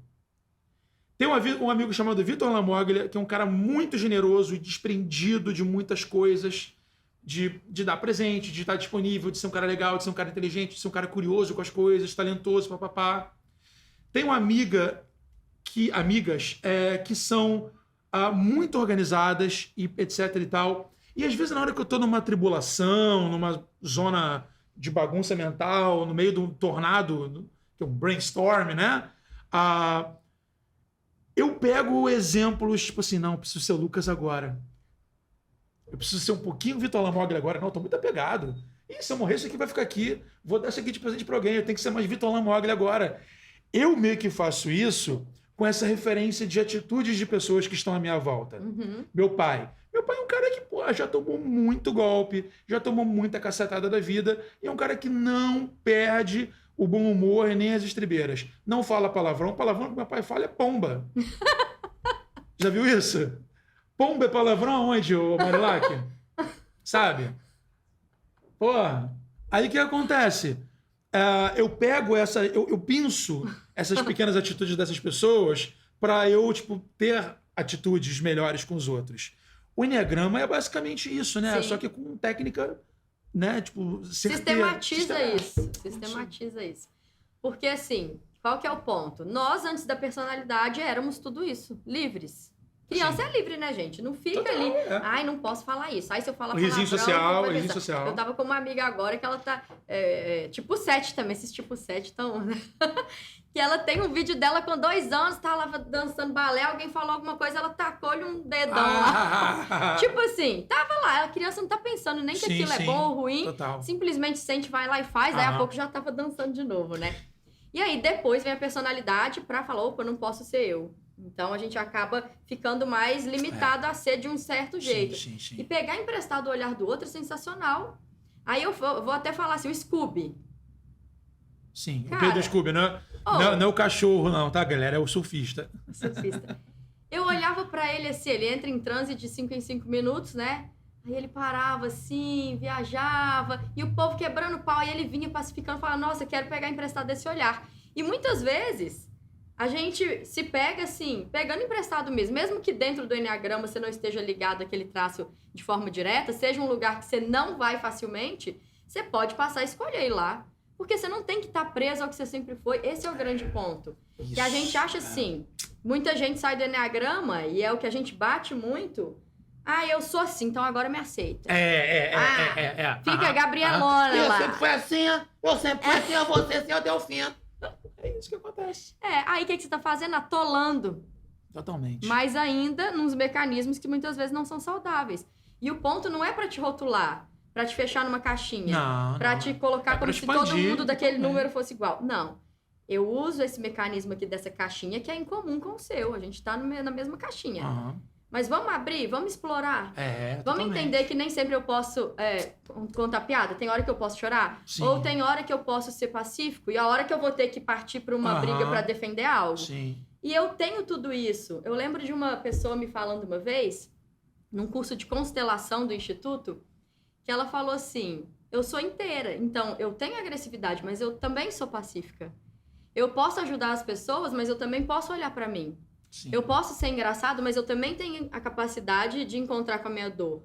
Tem um amigo chamado Vitor Lamoglia, que é um cara muito generoso e desprendido de muitas coisas, de dar presente, de estar disponível, de ser um cara legal, de ser um cara inteligente, de ser um cara curioso com as coisas, talentoso, papapá. Tem uma amigas que são muito organizadas e etc e tal. E às vezes na hora que eu tô numa tribulação, numa zona de bagunça mental, no meio de um tornado, que é um brainstorm, né? Eu pego exemplos, tipo assim, não, eu preciso ser o Lucas agora. Eu preciso ser um pouquinho Vitor Lamoglia agora. Não, eu tô muito apegado. E se eu morrer, isso aqui vai ficar aqui. Vou dar isso aqui de presente pra alguém. Eu tenho que ser mais Vitor Lamoglia agora. Eu meio que faço isso com essa referência de atitudes de pessoas que estão à minha volta. Uhum. Meu pai. Meu pai é um cara que, pô, já tomou muito golpe, já tomou muita cacetada da vida, e é um cara que não perde o bom humor e nem as estribeiras. Não fala palavrão. Palavrão que meu pai fala é pomba. Já viu isso? Pomba é palavrão aonde, ô Marilac? Sabe? Pô, aí o que acontece? Eu pego eu pinço essas pequenas atitudes dessas pessoas para eu, tipo, ter atitudes melhores com os outros. O Enneagrama é basicamente isso, né? Sim. Só que com técnica, né? Tipo, Sistematiza isso. Porque, assim, qual que é o ponto? Nós, antes da personalidade, éramos tudo isso, livres. Criança é livre, né, gente? Não fica Total, ali. é. Ai, não posso falar isso. Ai, se eu falar O risinho social, vou o risinho pensar. social. Eu tava com uma amiga agora que ela tá tipo 7 também. Esses tipo 7 estão, né? Que ela tem um vídeo dela com 2 anos, tá lá dançando balé, alguém falou alguma coisa, ela tacou-lhe um dedão lá. Tipo assim, tava lá, a criança não tá pensando nem que Sim, aquilo é sim. bom ou ruim. Total. Simplesmente sente, vai lá e faz, daí a pouco já tava dançando de novo, né? E aí depois vem a personalidade pra falar, opa, não posso ser eu. Então a gente acaba ficando mais limitado a ser de um certo jeito. Sim, sim. E pegar emprestado o olhar do outro é sensacional. Aí eu vou até falar assim, o Scooby. Sim, Cara, o Pedro Scooby, não é o cachorro, não, tá, galera? É o surfista. Surfista. Eu olhava pra ele assim, ele entra em transe de 5 em 5 minutos, né? Aí ele parava assim, viajava, e o povo quebrando pau, e ele vinha pacificando, falava, nossa, quero pegar emprestado esse olhar. E muitas vezes a gente se pega assim, pegando emprestado mesmo que dentro do Enneagrama você não esteja ligado àquele traço de forma direta, seja um lugar que você não vai facilmente, você pode passar a escolher ir lá. Porque você não tem que estar preso ao que você sempre foi. Esse é o grande ponto. Isso, que a gente acha assim, muita gente sai do Enneagrama e é o que a gente bate muito. Ah, eu sou assim, então agora me aceita. Fica a Gabrielona lá. Eu sempre fui assim, eu vou ser assim até o fim. É isso que acontece. Aí o que você tá fazendo? Atolando. Totalmente. Mas ainda nos mecanismos que muitas vezes não são saudáveis. E o ponto não é pra te rotular, pra te fechar numa caixinha, pra te colocar como se todo mundo daquele número fosse igual. Não. Eu uso esse mecanismo aqui dessa caixinha que é em comum com o seu. A gente tá na mesma caixinha. Mas vamos abrir, vamos explorar. Vamos entender que nem sempre eu posso contar piada. Tem hora que eu posso chorar. Sim. Ou tem hora que eu posso ser pacífico. E a hora que eu vou ter que partir pra uma briga pra defender algo. Sim. E eu tenho tudo isso. Eu lembro de uma pessoa me falando uma vez, num curso de constelação do Instituto, que ela falou assim, eu sou inteira. Então, eu tenho agressividade, mas eu também sou pacífica. Eu posso ajudar as pessoas, mas eu também posso olhar pra mim. Sim. Eu posso ser engraçado, mas eu também tenho a capacidade de encontrar com a minha dor.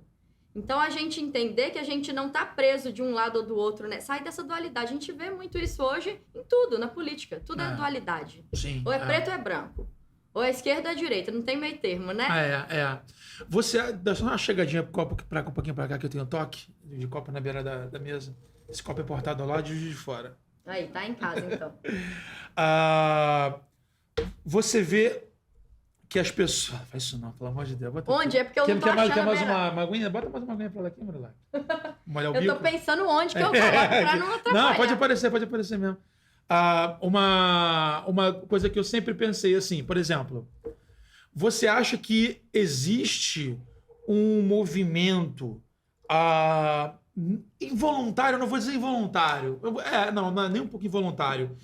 Então, a gente entender que a gente não tá preso de um lado ou do outro, né? Sai dessa dualidade. A gente vê muito isso hoje em tudo, na política. Tudo é dualidade. Sim. Ou é preto ou é branco. Ou é esquerda ou é direita. Não tem meio termo, né? Você, dá só uma chegadinha um pouquinho pra cá, que eu tenho um toque de copo na beira da mesa. Esse copo é portado ao lado e de fora. Aí, tá em casa, então. Você vê que as pessoas... Faz isso não, pelo amor de Deus. Onde? É porque eu não tô achando Quer mais a beira. uma aguinha? Bota mais uma aguinha pra lá aqui, Marilac. Molhar o Eu bico. tô pensando onde que eu coloco pra não atrapalhar. Não, pode aparecer mesmo. Uma coisa que eu sempre pensei assim, por exemplo, você acha que existe um movimento involuntário, eu não vou dizer involuntário, não é nem um pouco involuntário,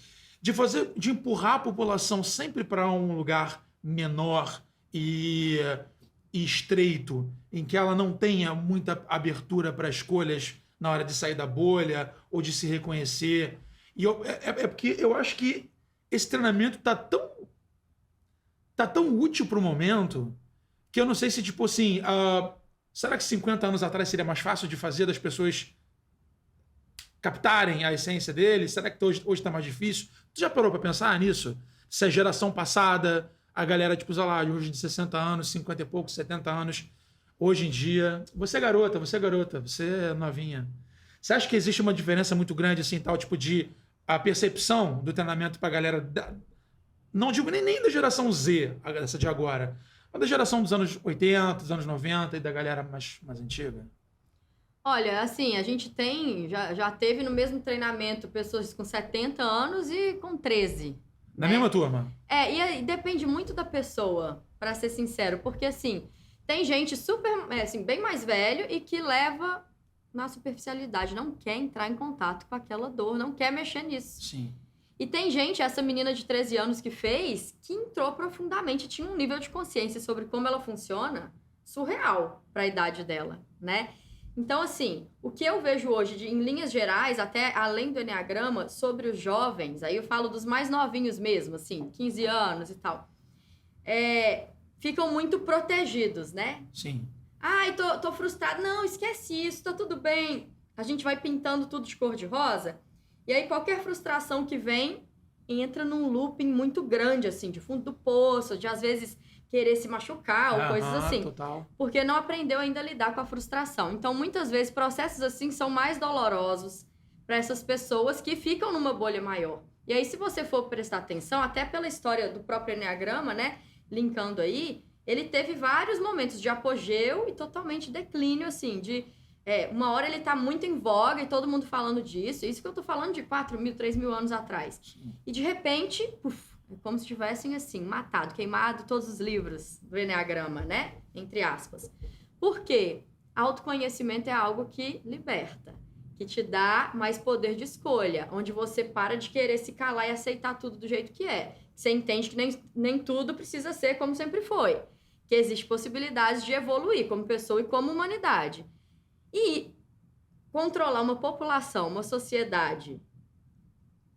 de empurrar a população sempre para um lugar menor e estreito, em que ela não tenha muita abertura para escolhas na hora de sair da bolha ou de se reconhecer. E é porque eu acho que esse treinamento tá tão útil para o momento que eu não sei se, tipo assim, será que 50 anos atrás seria mais fácil de fazer das pessoas captarem a essência deles? Será que hoje está mais difícil? Tu já parou para pensar nisso? Se a geração passada, a galera, tipo, sei lá, hoje de 60 anos, 50 e poucos, 70 anos, hoje em dia, você é garota, você é novinha. Você acha que existe uma diferença muito grande, assim, tal, tipo, de a percepção do treinamento pra galera, não digo nem da geração Z, essa de agora, mas da geração dos anos 80, dos anos 90 e da galera mais antiga? Olha, assim, a gente já teve no mesmo treinamento pessoas com 70 anos e com 13. Na né? mesma turma? E aí depende muito da pessoa, pra ser sincero, porque assim, tem gente super, assim, bem mais velho e que leva na superficialidade, não quer entrar em contato com aquela dor, não quer mexer nisso. Sim. E tem gente, essa menina de 13 anos que fez, que entrou profundamente, tinha um nível de consciência sobre como ela funciona surreal para a idade dela, né? Então, assim, o que eu vejo hoje, em linhas gerais, até além do Enneagrama, sobre os jovens, aí eu falo dos mais novinhos mesmo, assim, 15 anos e tal, ficam muito protegidos, né? Sim. Ai, tô frustrado. Não, esquece isso, tá tudo bem. A gente vai pintando tudo de cor de rosa. E aí, qualquer frustração que vem, entra num looping muito grande, assim, de fundo do poço, de às vezes querer se machucar ou coisas assim. Total. Porque não aprendeu ainda a lidar com a frustração. Então, muitas vezes, processos assim são mais dolorosos para essas pessoas que ficam numa bolha maior. E aí, se você for prestar atenção, até pela história do próprio Enneagrama, né, linkando aí, ele teve vários momentos de apogeu e totalmente declínio, assim, uma hora ele tá muito em voga e todo mundo falando disso. Isso que eu tô falando de 4.000, 3.000 anos atrás. E de repente, é como se tivessem, assim, matado, queimado todos os livros do Enneagrama, né? Entre aspas. Por quê? Autoconhecimento é algo que liberta, que te dá mais poder de escolha, onde você para de querer se calar e aceitar tudo do jeito que é. Você entende que nem tudo precisa ser como sempre foi. Que existe possibilidades de evoluir como pessoa e como humanidade. E controlar uma população, uma sociedade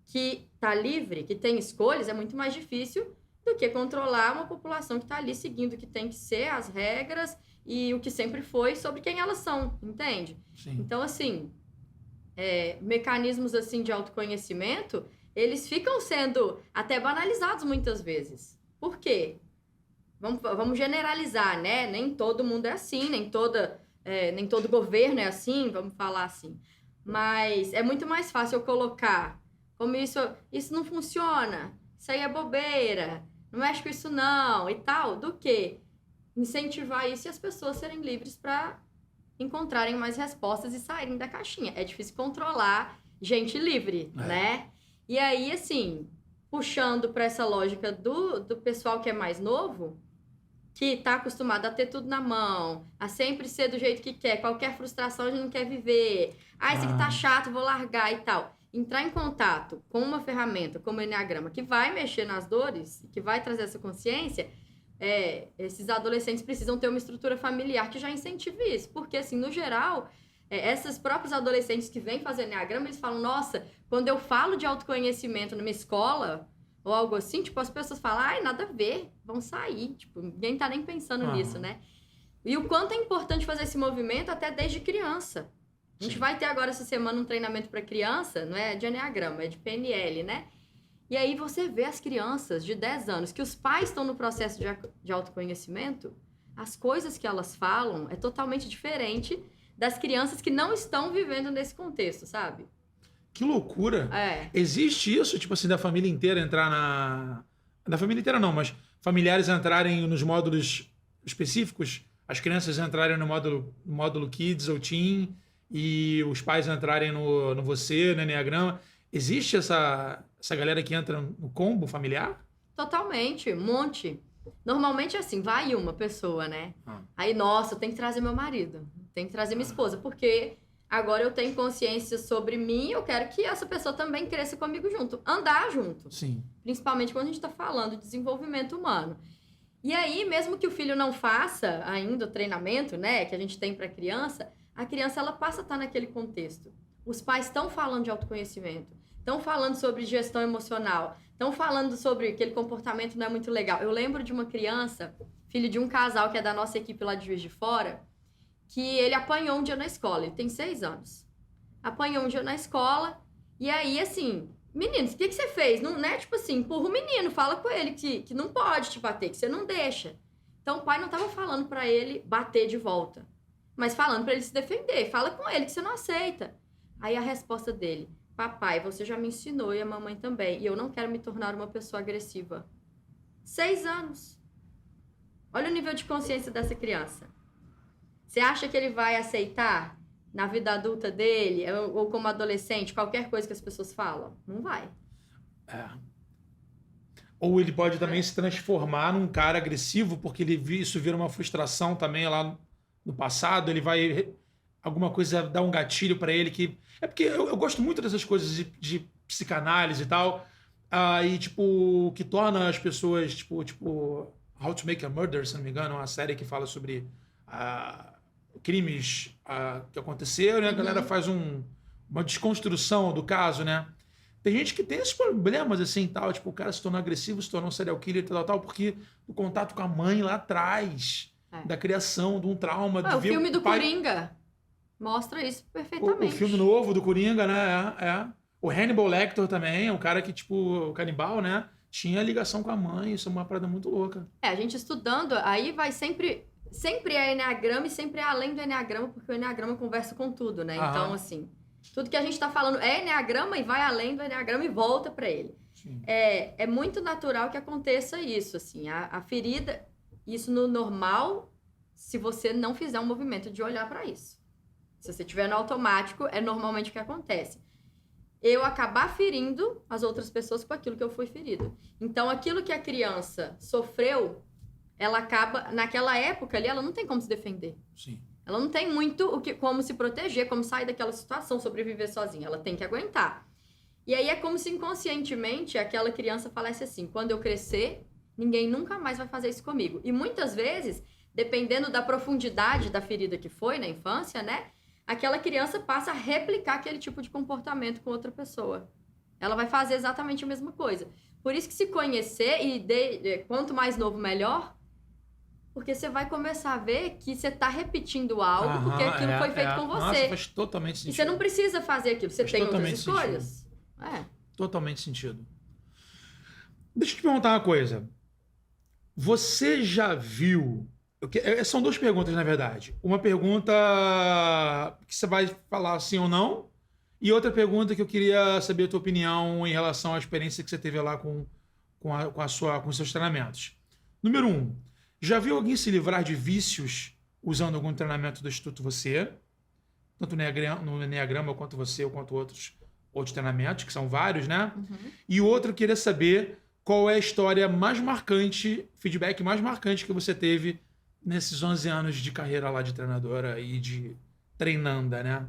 que está livre, que tem escolhas, é muito mais difícil do que controlar uma população que está ali seguindo o que tem que ser, as regras e o que sempre foi sobre quem elas são, entende? Sim. Então, assim, mecanismos assim de autoconhecimento, eles ficam sendo até banalizados muitas vezes. Por quê? Vamos generalizar, né? Nem todo mundo é assim, nem todo governo é assim, vamos falar assim. Mas é muito mais fácil eu colocar como isso não funciona, isso aí é bobeira, não mexe com isso não e tal, do que incentivar isso e as pessoas serem livres para encontrarem mais respostas e saírem da caixinha. É difícil controlar gente livre, né? E aí, assim, puxando para essa lógica do pessoal que é mais novo, que tá acostumado a ter tudo na mão, a sempre ser do jeito que quer, qualquer frustração a gente não quer viver. Isso aqui tá chato, vou largar e tal. Entrar em contato com uma ferramenta como o Enneagrama, que vai mexer nas dores, que vai trazer essa consciência, esses adolescentes precisam ter uma estrutura familiar que já incentive isso. Porque, assim, no geral, esses próprios adolescentes que vêm fazer Enneagrama, eles falam, nossa, quando eu falo de autoconhecimento numa escola ou algo assim, tipo, as pessoas falam, nada a ver, vão sair. Tipo, ninguém tá nem pensando nisso, né? E o quanto é importante fazer esse movimento até desde criança. A gente vai ter agora essa semana um treinamento para criança, não é de Enneagrama, é de PNL, né? E aí você vê as crianças de 10 anos, que os pais estão no processo de autoconhecimento, as coisas que elas falam é totalmente diferente das crianças que não estão vivendo nesse contexto, sabe? Que loucura! Existe isso, tipo assim, da família inteira entrar Da família inteira não, mas familiares entrarem nos módulos específicos, as crianças entrarem no módulo Kids ou Teen e os pais entrarem no Você, no Enneagrama. Existe essa galera que entra no combo familiar? Totalmente, um monte. Normalmente é assim, vai uma pessoa, né? Aí, nossa, eu tenho que trazer meu marido, tenho que trazer minha esposa, porque agora eu tenho consciência sobre mim, eu quero que essa pessoa também cresça comigo junto, andar junto. Sim. Principalmente quando a gente está falando de desenvolvimento humano. E aí, mesmo que o filho não faça ainda o treinamento, né, que a gente tem para criança, a criança ela passa a estar naquele contexto. Os pais estão falando de autoconhecimento, estão falando sobre gestão emocional, estão falando sobre aquele comportamento não é muito legal. Eu lembro de uma criança, filho de um casal que é da nossa equipe lá de Juiz de Fora, que ele apanhou um dia na escola, ele tem 6 anos. Apanhou um dia na escola, e aí, assim, meninos, o que você fez? Não é tipo assim, empurra o menino, fala com ele que não pode te bater, que você não deixa. Então o pai não estava falando para ele bater de volta, mas falando para ele se defender. Fala com ele que você não aceita. Aí a resposta dele: papai, você já me ensinou e a mamãe também, e eu não quero me tornar uma pessoa agressiva. 6 anos. Olha o nível de consciência dessa criança. Você acha que ele vai aceitar na vida adulta dele, ou como adolescente, qualquer coisa que as pessoas falam? Não vai. Ou ele pode também se transformar num cara agressivo, porque isso vira uma frustração também lá no passado, ele vai... Alguma coisa dar um gatilho para ele que... É porque eu gosto muito dessas coisas de psicanálise e tal, e tipo, que torna as pessoas, tipo How to Make a Murder, se não me engano, uma série que fala sobre crimes que aconteceram, né? A galera faz uma desconstrução do caso, né? Tem gente que tem esses problemas, assim, tal, tipo, o cara se tornou agressivo, se tornou um serial killer, tal, porque o contato com a mãe lá atrás, da criação, de um trauma... O filme do Coringa mostra isso perfeitamente. O filme novo do Coringa, né? O Hannibal Lecter também, é um cara que, tipo, o canibal, né? Tinha ligação com a mãe, isso é uma parada muito louca. A gente estudando, aí vai sempre é Enneagrama e sempre é além do Enneagrama, porque o Enneagrama conversa com tudo, né? Então, assim, tudo que a gente tá falando é Enneagrama e vai além do Enneagrama e volta pra ele. É muito natural que aconteça isso, assim, a ferida, isso no normal, se você não fizer um movimento de olhar pra isso. Se você estiver no automático, é normalmente o que acontece. Eu acabar ferindo as outras pessoas com aquilo que eu fui ferido. Então, aquilo que a criança sofreu, ela acaba... Naquela época ali, ela não tem como se defender. Sim. Ela não tem muito como se proteger, como sair daquela situação, sobreviver sozinha. Ela tem que aguentar. E aí é como se inconscientemente aquela criança falasse assim: quando eu crescer, ninguém nunca mais vai fazer isso comigo. E muitas vezes, dependendo da profundidade da ferida que foi na infância, né? Aquela criança passa a replicar aquele tipo de comportamento com outra pessoa. Ela vai fazer exatamente a mesma coisa. Por isso que se conhecer, quanto mais novo, melhor, porque você vai começar a ver que você está repetindo algo, porque aquilo foi feito com você. Nossa, faz totalmente sentido. E você não precisa fazer aquilo, você tem outras escolhas. Totalmente sentido. Deixa eu te perguntar uma coisa. Você já viu... São 2 perguntas, na verdade. Uma pergunta que você vai falar sim ou não, e outra pergunta que eu queria saber a tua opinião em relação à experiência que você teve lá com os seus treinamentos. Número 1, já viu alguém se livrar de vícios usando algum treinamento do Instituto Você? Tanto no Enneagrama quanto você ou quanto outros treinamentos, que são vários, né? E outro, eu queria saber qual é a história mais marcante, feedback mais marcante que você teve nesses 11 anos de carreira lá de treinadora e de treinanda, né?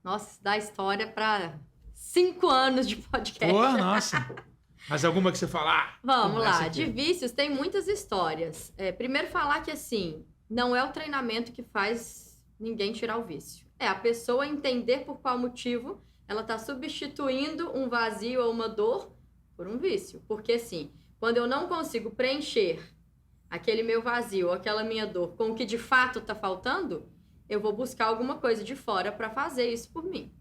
Nossa, isso dá história para 5 anos de podcast. Pô, nossa. Mas alguma que você fala? Vamos lá. De vícios tem muitas histórias. Primeiro falar que, assim, não é o treinamento que faz ninguém tirar o vício. É a pessoa entender por qual motivo ela está substituindo um vazio ou uma dor por um vício. Porque, assim, quando eu não consigo preencher aquele meu vazio, aquela minha dor, com o que de fato está faltando, eu vou buscar alguma coisa de fora para fazer isso por mim.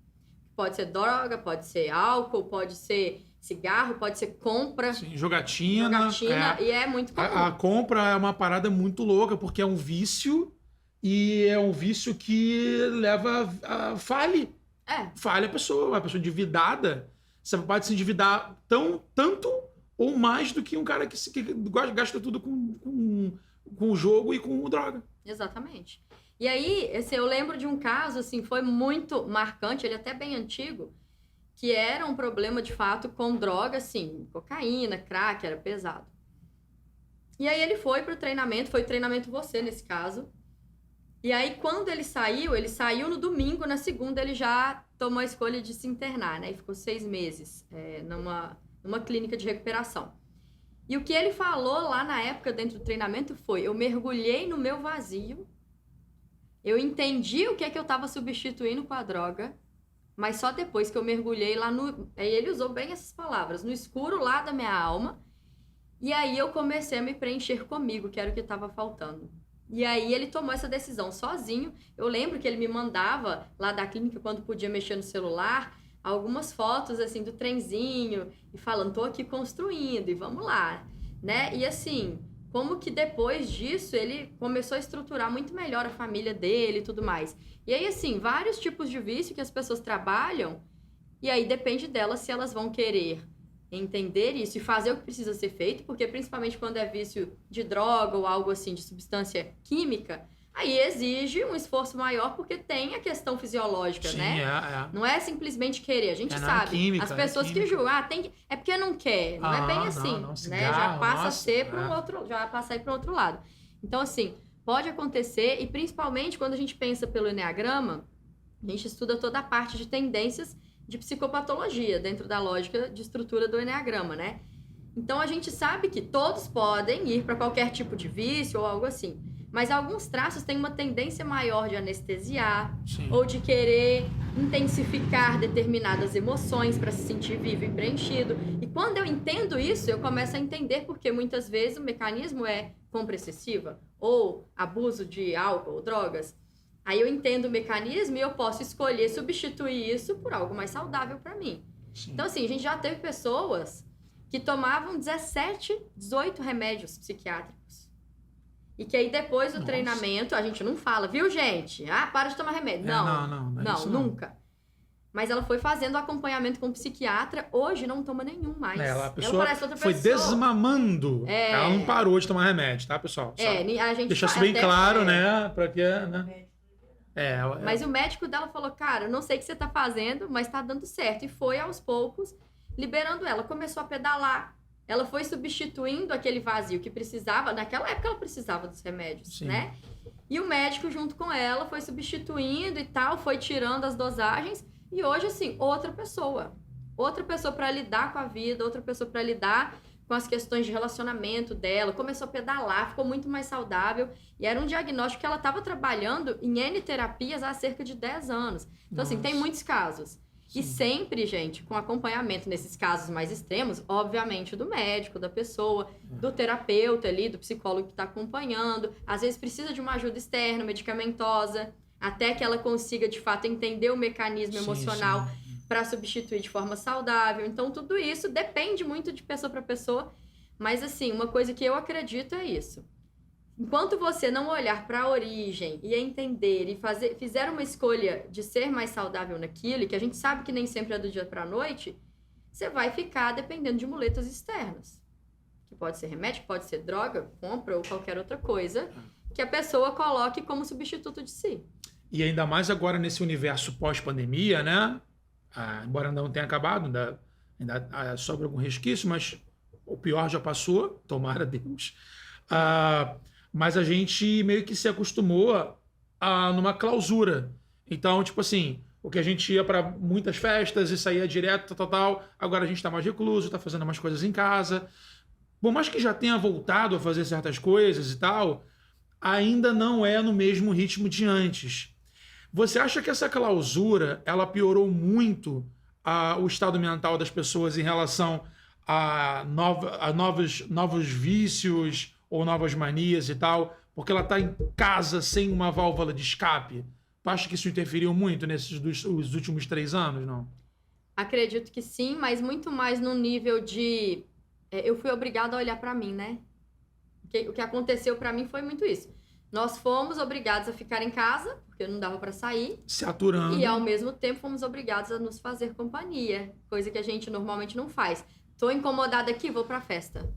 Pode ser droga, pode ser álcool, pode ser cigarro, pode ser compra. Sim, jogatina. E é muito comum. A compra é uma parada muito louca, porque é um vício, e é um vício que leva a falhe. Falha a pessoa, uma pessoa endividada. Você pode se endividar tanto ou mais do que um cara que gasta tudo com o jogo e com droga. Exatamente. E aí, eu lembro de um caso, assim, foi muito marcante, ele é até bem antigo, que era um problema, de fato, com droga, assim, cocaína, crack, era pesado. E aí ele foi pro treinamento, foi treinamento você, nesse caso. E aí, quando ele saiu no domingo, na segunda ele já tomou a escolha de se internar, né? E ficou 6 meses numa clínica de recuperação. E o que ele falou lá na época, dentro do treinamento, foi: eu mergulhei no meu vazio Eu entendi o que é que eu estava substituindo com a droga, mas só depois que eu mergulhei lá no... Aí ele usou bem essas palavras, no escuro lá da minha alma. E aí eu comecei a me preencher comigo, que era o que estava faltando. E aí ele tomou essa decisão sozinho. Eu lembro que ele me mandava lá da clínica, quando podia mexer no celular, algumas fotos assim do trenzinho e falando, tô aqui construindo e vamos lá, né? E assim, como que depois disso ele começou a estruturar muito melhor a família dele e tudo mais. E aí assim, vários tipos de vício que as pessoas trabalham, e aí depende delas se elas vão querer entender isso e fazer o que precisa ser feito, porque principalmente quando é vício de droga ou algo assim, de substância química, aí exige um esforço maior, porque tem a questão fisiológica, Sim, né? Não é simplesmente querer, a gente sabe. Química, as pessoas que julgam, é porque não quer, não é bem assim, não, né? cigarro, Já passa a ser é. para um outro, já passa a ir para outro lado. Então assim, pode acontecer, e principalmente quando a gente pensa pelo Eneagrama, a gente estuda toda a parte de tendências de psicopatologia dentro da lógica de estrutura do Eneagrama, né? Então a gente sabe que todos podem ir para qualquer tipo de vício ou algo assim, mas alguns traços têm uma tendência maior de anestesiar, Sim. ou de querer intensificar determinadas emoções para se sentir vivo e preenchido. E quando eu entendo isso, eu começo a entender porque muitas vezes o mecanismo é compra excessiva ou abuso de álcool ou drogas. Aí eu entendo o mecanismo e eu posso escolher substituir isso por algo mais saudável para mim. Sim. Então, assim, a gente já teve pessoas que tomavam 17, 18 remédios psiquiátricos. E que aí depois do treinamento, a gente não fala, viu, gente? Para de tomar remédio. Não, nunca. Mas ela foi fazendo acompanhamento com o psiquiatra, hoje não toma nenhum mais. A pessoa parece outra foi pessoa. desmamando. Ela não parou de tomar remédio, tá, pessoal? A gente deixa isso bem claro, né? Pra que, né? Mas o médico dela falou, cara, eu não sei o que você tá fazendo, mas tá dando certo. E foi, aos poucos, liberando ela. Começou a pedalar. Ela foi substituindo aquele vazio que precisava. Naquela época ela precisava dos remédios, Sim. né? E o médico, junto com ela, foi substituindo e tal, foi tirando as dosagens. E hoje, assim, outra pessoa. Outra pessoa para lidar com a vida, outra pessoa para lidar com as questões de relacionamento dela. Começou a pedalar, ficou muito mais saudável. E era um diagnóstico que ela estava trabalhando em N terapias há cerca de 10 anos. Então, assim, tem muitos casos. Sim. E sempre, gente, com acompanhamento nesses casos mais extremos, obviamente, do médico, da pessoa, do terapeuta ali, do psicólogo que está acompanhando. Às vezes precisa de uma ajuda externa, medicamentosa, até que ela consiga, de fato, entender o mecanismo emocional para substituir de forma saudável. Então, tudo isso depende muito de pessoa para pessoa. Mas, assim, uma coisa que eu acredito é isso. Enquanto você não olhar para a origem e entender e fizer uma escolha de ser mais saudável naquilo, que a gente sabe que nem sempre é do dia para a noite, você vai ficar dependendo de muletas externas. Que pode ser remédio, pode ser droga, compra ou qualquer outra coisa que a pessoa coloque como substituto de si. E ainda mais agora nesse universo pós-pandemia, né? Embora ainda não tenha acabado, ainda sobra algum resquício, mas o pior já passou, tomara Deus. Mas a gente meio que se acostumou numa clausura. Então, tipo assim, o que a gente ia para muitas festas e saía direto, tal, agora a gente está mais recluso, está fazendo mais coisas em casa. Por mais que já tenha voltado a fazer certas coisas e tal, ainda não é no mesmo ritmo de antes. Você acha que essa clausura ela piorou muito o estado mental das pessoas em relação a novos vícios ou novas manias e tal, porque ela está em casa sem uma válvula de escape? Tu acha que isso interferiu muito nesses os últimos 3 anos, não? Acredito que sim, mas muito mais no nível de... eu fui obrigada a olhar para mim, né? O que aconteceu para mim foi muito isso. Nós fomos obrigados a ficar em casa, porque não dava para sair. Se aturando. E, ao mesmo tempo, fomos obrigados a nos fazer companhia, coisa que a gente normalmente não faz. Tô incomodada aqui, vou pra festa.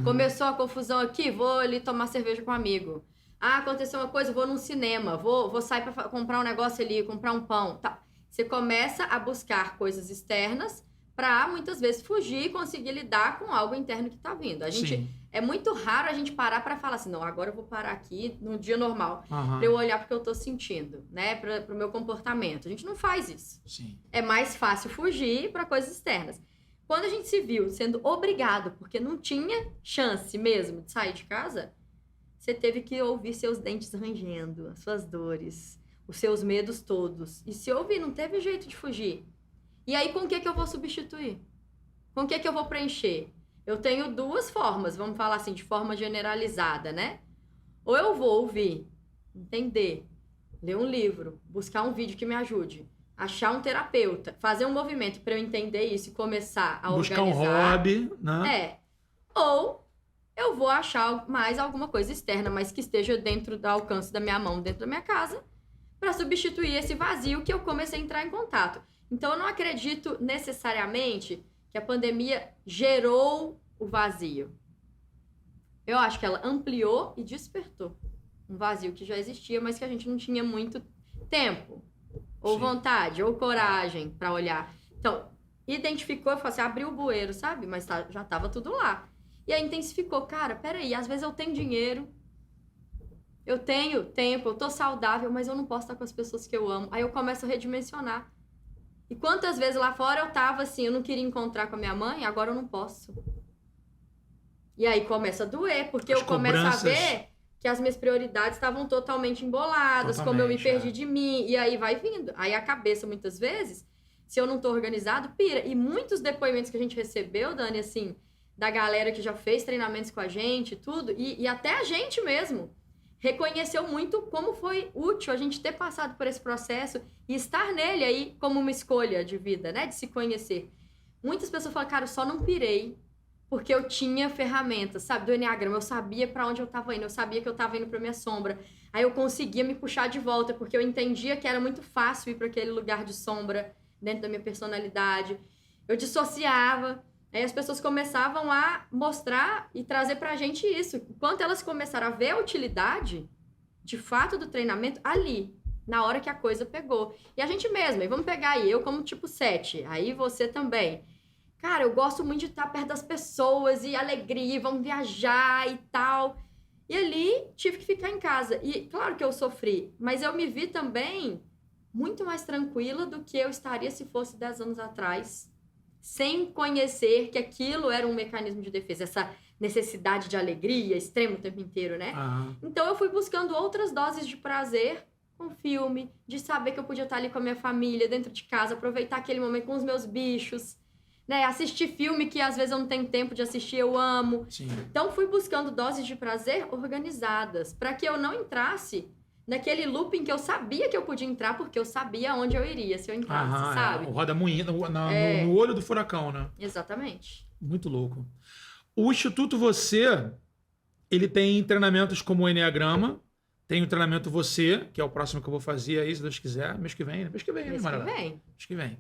Começou a confusão aqui, vou ali tomar cerveja com um amigo. Aconteceu uma coisa, vou num cinema, vou sair para comprar um negócio ali, comprar um pão. Tá. Você começa a buscar coisas externas para muitas vezes fugir e conseguir lidar com algo interno que está vindo. É muito raro a gente parar para falar assim, não, agora eu vou parar aqui no dia normal para eu olhar porque eu estou sentindo, né, para o meu comportamento. A gente não faz isso. Sim. É mais fácil fugir para coisas externas. Quando a gente se viu sendo obrigado, porque não tinha chance mesmo de sair de casa, você teve que ouvir seus dentes rangendo, as suas dores, os seus medos todos. E se ouvir, não teve jeito de fugir. E aí, com o que eu vou substituir? Com o que eu vou preencher? Eu tenho duas formas, vamos falar assim, de forma generalizada, né? Ou eu vou ouvir, entender, ler um livro, buscar um vídeo que me ajude, achar um terapeuta, fazer um movimento para eu entender isso e começar a buscar organizar. Buscar um hobby, né? Ou eu vou achar mais alguma coisa externa, mas que esteja dentro do alcance da minha mão, dentro da minha casa, para substituir esse vazio que eu comecei a entrar em contato. Então, eu não acredito necessariamente que a pandemia gerou o vazio. Eu acho que ela ampliou e despertou um vazio que já existia, mas que a gente não tinha muito tempo, ou vontade, ou coragem para olhar. Então, identificou, falou assim, abriu o bueiro, sabe? Mas já estava tudo lá. E aí intensificou. Cara, peraí, às vezes eu tenho dinheiro, eu tenho tempo, eu tô saudável, mas eu não posso estar com as pessoas que eu amo. Aí eu começo a redimensionar. E quantas vezes lá fora eu tava assim, eu não queria encontrar com a minha mãe, agora eu não posso. E aí começa a doer, porque eu começo a ver que as minhas prioridades estavam totalmente emboladas, como eu me perdi de mim, e aí vai vindo. Aí a cabeça, muitas vezes, se eu não tô organizado, pira. E muitos depoimentos que a gente recebeu, Dani, assim, da galera que já fez treinamentos com a gente, tudo, e até a gente mesmo, reconheceu muito como foi útil a gente ter passado por esse processo e estar nele aí como uma escolha de vida, né? De se conhecer. Muitas pessoas falam, cara, eu só não pirei porque eu tinha ferramentas, sabe? Do Enneagrama, eu sabia para onde eu tava indo, eu sabia que eu tava indo pra minha sombra. Aí eu conseguia me puxar de volta, porque eu entendia que era muito fácil ir para aquele lugar de sombra dentro da minha personalidade. Eu dissociava. Aí as pessoas começavam a mostrar e trazer pra gente isso. Enquanto elas começaram a ver a utilidade, de fato, do treinamento ali, na hora que a coisa pegou. E a gente mesma, e vamos pegar aí, eu como tipo 7, aí você também. Cara, eu gosto muito de estar perto das pessoas e alegria, vamos viajar e tal. E ali, tive que ficar em casa. E claro que eu sofri, mas eu me vi também muito mais tranquila do que eu estaria se fosse 10 anos atrás, sem conhecer que aquilo era um mecanismo de defesa, essa necessidade de alegria extrema o tempo inteiro, né? Então eu fui buscando outras doses de prazer com filme, de saber que eu podia estar ali com a minha família, dentro de casa, aproveitar aquele momento com os meus bichos, né? Assistir filme que às vezes eu não tenho tempo de assistir, eu amo. Sim. Então fui buscando doses de prazer organizadas, para que eu não entrasse naquele looping que eu sabia que eu podia entrar, porque eu sabia onde eu iria se eu entrasse, sabe? O roda moinho no olho do furacão, né? Exatamente. Muito louco. O Instituto Você, ele tem treinamentos como o Enneagrama, tem o treinamento Você, que é o próximo que eu vou fazer aí, se Deus quiser, mês que vem, Mês que vem.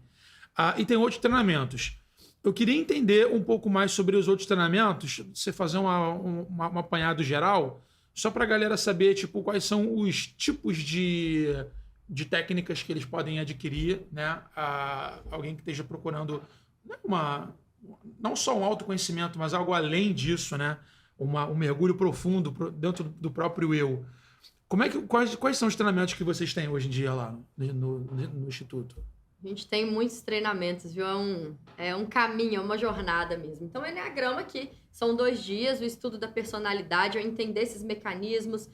E tem outros treinamentos. Eu queria entender um pouco mais sobre os outros treinamentos, você fazer um apanhado geral, só para a galera saber tipo, quais são os tipos de técnicas que eles podem adquirir, né? Alguém que esteja procurando não só um autoconhecimento, mas algo além disso, né? Um mergulho profundo dentro do próprio eu. Quais são os treinamentos que vocês têm hoje em dia lá no Instituto? A gente tem muitos treinamentos, viu? É um caminho, é uma jornada mesmo. Então, o Enneagrama aqui são 2 dias, o estudo da personalidade, eu entender esses mecanismos,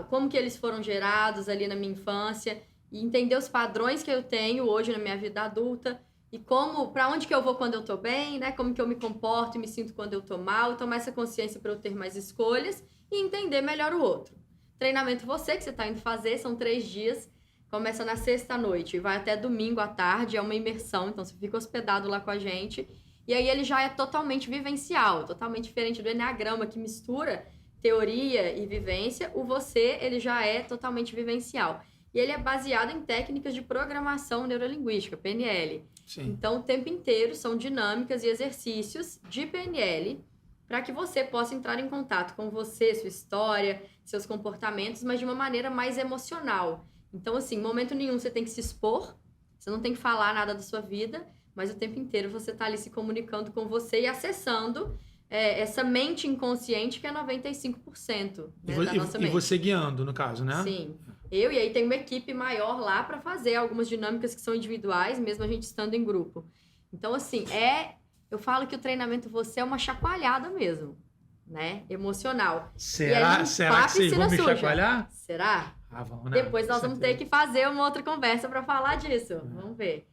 como que eles foram gerados ali na minha infância, e entender os padrões que eu tenho hoje na minha vida adulta, e para onde que eu vou quando eu tô bem, né? Como que eu me comporto e me sinto quando eu tô mal, tomar essa consciência para eu ter mais escolhas e entender melhor o outro. Treinamento Você, que você tá indo fazer, são 3 dias, começa na sexta-noite e vai até domingo à tarde, é uma imersão, então você fica hospedado lá com a gente. E aí ele já é totalmente vivencial, totalmente diferente do Enneagrama, que mistura teoria e vivência. O Você, ele já é totalmente vivencial. E ele é baseado em técnicas de programação neurolinguística, PNL. Sim. Então, o tempo inteiro são dinâmicas e exercícios de PNL para que você possa entrar em contato com você, sua história, seus comportamentos, mas de uma maneira mais emocional. Então, assim, em momento nenhum você tem que se expor, você não tem que falar nada da sua vida, mas o tempo inteiro você está ali se comunicando com você e acessando essa mente inconsciente que é 95%, né, da nossa mente. E você guiando, no caso, né? Sim. E aí tem uma equipe maior lá para fazer algumas dinâmicas que são individuais, mesmo a gente estando em grupo. Então, assim, eu falo que o treinamento Você é uma chacoalhada mesmo. né? Emocional. Será que vocês vão me chacoalhar? Será? Vamos, né? Depois nós vamos ter que fazer uma outra conversa para falar disso. Vamos ver.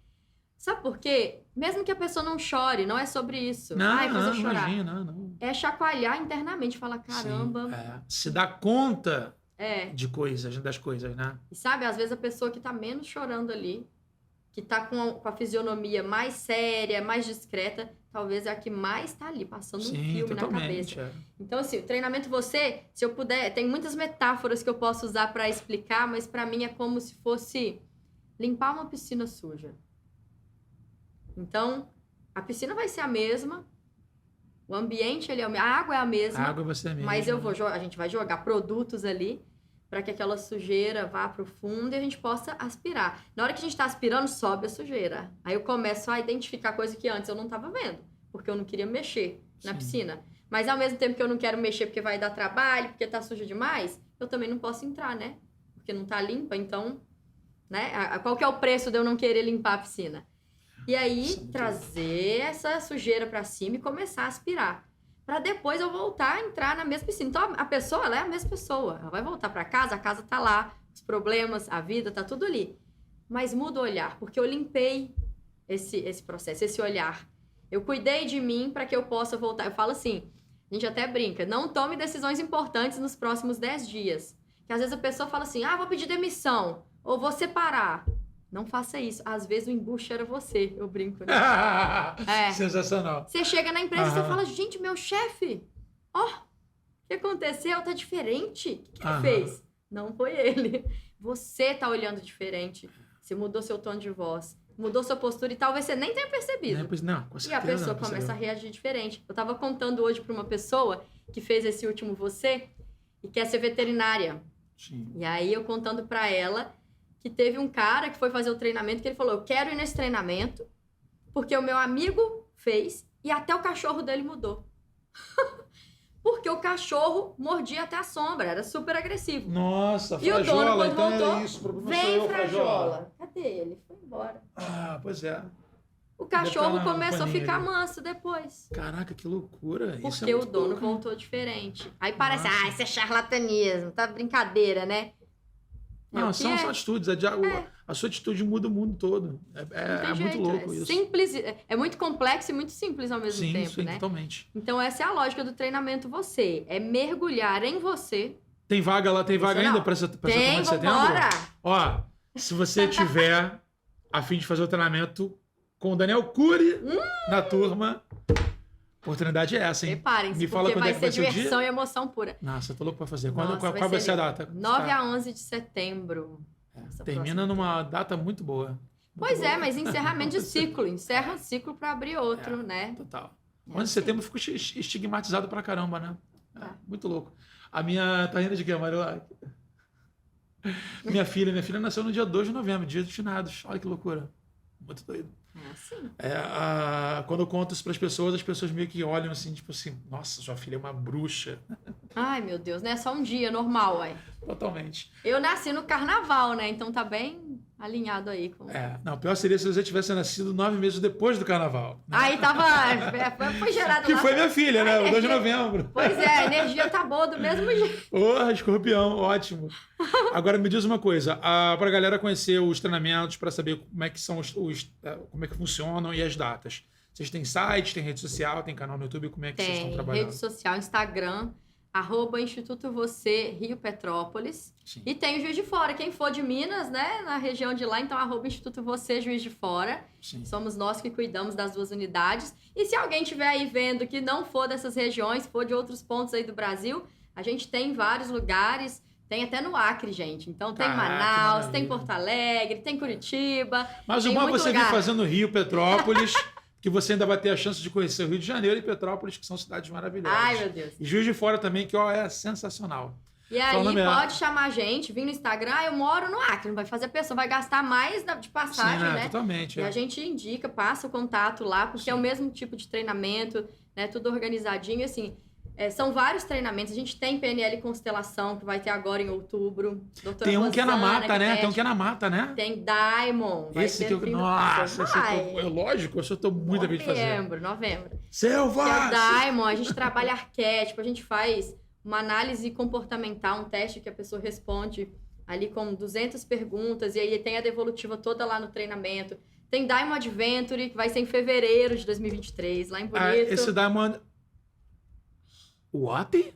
Sabe por quê? Mesmo que a pessoa não chore, não é sobre isso. Fazer chorar. Imagina, não. É chacoalhar internamente, falar, caramba. Sim, se dá conta das coisas, né? E sabe, às vezes a pessoa que tá menos chorando ali, que tá com a fisionomia mais séria, mais discreta, talvez é a que mais tá ali, passando um filme na cabeça. Então, assim, o treinamento se eu puder, tem muitas metáforas que eu posso usar para explicar, mas para mim é como se fosse limpar uma piscina suja. Então, a piscina vai ser a mesma, o ambiente a água é a mesma. A água vai ser a mesma. Mas a gente vai jogar produtos ali para que aquela sujeira vá para o fundo e a gente possa aspirar. Na hora que a gente está aspirando, sobe a sujeira. Aí eu começo a identificar coisa que antes eu não estava vendo, porque eu não queria mexer na piscina. Mas ao mesmo tempo que eu não quero mexer porque vai dar trabalho, porque tá suja demais, eu também não posso entrar, né? Porque não tá limpa, então, né? Qual que é o preço de eu não querer limpar a piscina? E aí, trazer essa sujeira para cima e começar a aspirar. Para depois eu voltar a entrar na mesma piscina. Então, a pessoa, ela é a mesma pessoa. Ela vai voltar para casa, a casa tá lá, os problemas, a vida, tá tudo ali. Mas muda o olhar, porque eu limpei esse processo, esse olhar. Eu cuidei de mim para que eu possa voltar. Eu falo assim, a gente até brinca, não tome decisões importantes nos próximos 10 dias. Que às vezes a pessoa fala assim, vou pedir demissão, ou vou separar. Não faça isso. Às vezes o embuste era você, eu brinco, né? Sensacional. Você chega na empresa e você fala, gente, meu chefe, o que aconteceu? Tá diferente? O que ele fez? Não foi ele. Você tá olhando diferente. Você mudou seu tom de voz, mudou sua postura e talvez você nem tenha percebido. Não, com certeza. E a pessoa começa a reagir diferente. Eu tava contando hoje para uma pessoa que fez esse último você e quer ser veterinária. Sim. E aí eu contando para ela que teve um cara que foi fazer o treinamento que ele falou, eu quero ir nesse treinamento porque o meu amigo fez e até o cachorro dele mudou. Porque o cachorro mordia até a sombra, era super agressivo. Nossa, e o dono, quando então voltou, é isso, vem Frajola. Cadê ele? Foi embora. Pois é. O cachorro começou a ficar manso depois. Caraca, que loucura. Porque isso é o dono voltou diferente. Aí parece, isso é charlatanismo, tá brincadeira, né? Não, são só atitudes. A sua atitude muda o mundo todo. É muito louco isso. Simples, é muito complexo e muito simples ao mesmo tempo, né? Totalmente. Então essa é a lógica do treinamento você. É mergulhar em você. Tem vaga lá, tem vaga ainda para essa turma de setembro? Vambora! Ó, se você tiver a fim de fazer o treinamento com o Daniel Cury na turma, a oportunidade é essa, hein? Preparem-se, Me fala porque quando vai é que vai ser ser o diversão dia? e emoção pura. Nossa, eu tô louco pra fazer. Nossa, Qual vai ser a data? 9 a 11 de setembro. Termina numa data muito boa. Pois é, mas encerramento de ciclo. Encerra o ciclo para abrir outro, né? Total. 11 de setembro ficou estigmatizado pra caramba, né? Muito louco. A minha... Tá rindo de quê, Maria? Minha filha nasceu no dia 2 de novembro, dia dos finados. Olha que loucura. Muito doido. Assim. Quando eu conto isso para as pessoas meio que olham assim, tipo assim, nossa, sua filha é uma bruxa. Ai, meu Deus, não é só um dia normal, ué. Totalmente. Eu nasci no carnaval, né? Então tá bem alinhado aí com... Não, pior seria se você tivesse nascido 9 meses depois do carnaval. Né? Aí tava... Foi gerado que lá. Que foi minha filha, né? O 2 de novembro. Pois é, a energia tá boa do mesmo jeito. Porra, escorpião, ótimo. Agora me diz uma coisa, pra galera conhecer os treinamentos, para saber como é que são como é que funcionam e as datas. Vocês têm site, tem rede social, tem canal no YouTube, como é que vocês estão trabalhando? Rede social, Instagram, @Instituto Você, Rio Petrópolis. Sim. E tem o Juiz de Fora. Quem for de Minas, né, na região de lá, então @Instituto Você, Juiz de Fora. Sim. Somos nós que cuidamos das 2 unidades. E se alguém estiver aí vendo que não for dessas regiões, for de outros pontos aí do Brasil, a gente tem vários lugares. Tem até no Acre, gente. Então tem Manaus, tem Porto Alegre, tem Curitiba. Mas o bom é você vir fazendo Rio, Petrópolis... que você ainda vai ter a chance de conhecer o Rio de Janeiro e Petrópolis, que são cidades maravilhosas. Ai, meu Deus. E Juiz de Fora também, que é sensacional. E aí pode chamar a gente, vir no Instagram, eu moro no Acre, não vai fazer a pessoa, vai gastar mais de passagem, sim, né? Totalmente. E a gente indica, passa o contato lá, porque é o mesmo tipo de treinamento, né? Tudo organizadinho, assim. São vários treinamentos. A gente tem PNL Constelação, que vai ter agora em outubro. Doutora Tem um que é na Rosana, mata, né? que Tem um que é na mata, né? Tem Diamond. Vai Esse ter que eu... fim do- Nossa, esse Vai. é lógico, eu só tô muito a fim de fazer. Novembro. Que é o Selvagem! Diamond, a gente trabalha arquétipo, a gente faz uma análise comportamental, um teste que a pessoa responde ali com 200 perguntas, e aí tem a devolutiva toda lá no treinamento. Tem Diamond Adventure, que vai ser em fevereiro de 2023, lá em Bonito. Esse Diamond... What?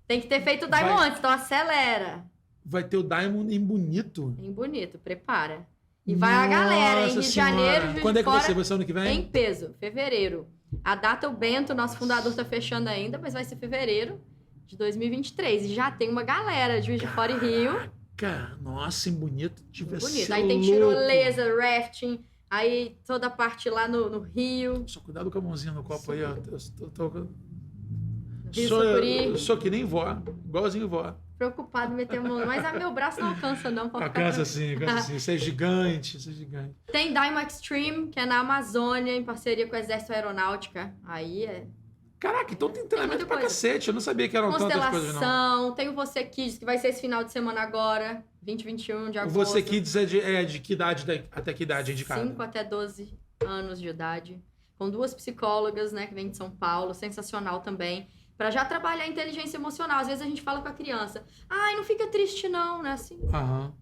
Tem que ter feito o Diamond antes, então acelera. Vai ter o Diamond em Bonito. Em Bonito, prepara. E vai a galera, em Rio de Janeiro, Juiz Quando de é que vai Fora, ser? Vai ser ano que vem? em peso, fevereiro. A data o Bento, nosso fundador, tá fechando ainda, mas vai ser fevereiro de 2023. E já tem uma galera de Juiz de Fora e Rio. Cara, nossa, em Bonito. Bonito. Ser Aí tem louco. tirolesa, rafting, aí toda a parte lá no Rio. Só cuidado com a mãozinha no copo aí, ó. Rio Sucuri. Sou que nem vó. Igualzinho vó. Preocupado em meter a mão. Mas meu braço não alcança, não. pode ficar Alcança sim, alcança sim. Isso é gigante, isso é gigante. Tem Diamond Extreme, que é na Amazônia, em parceria com o Exército Aeronáutica. Aí é... Caraca, então tem treinamento muita pra coisa. cacete. Eu não sabia que eram tantas coisas, não. Constelação, tem o Você Kids, que vai ser esse final de semana agora, 20 e 21 de O agosto. Você Kids é de que idade, até que idade é indicado? 5 até 12 anos de idade. Com 2 psicólogas, né, que vem de São Paulo, sensacional também. Pra já trabalhar a inteligência emocional. Às vezes a gente fala com a criança, ai, não fica triste não, né, assim. Aham.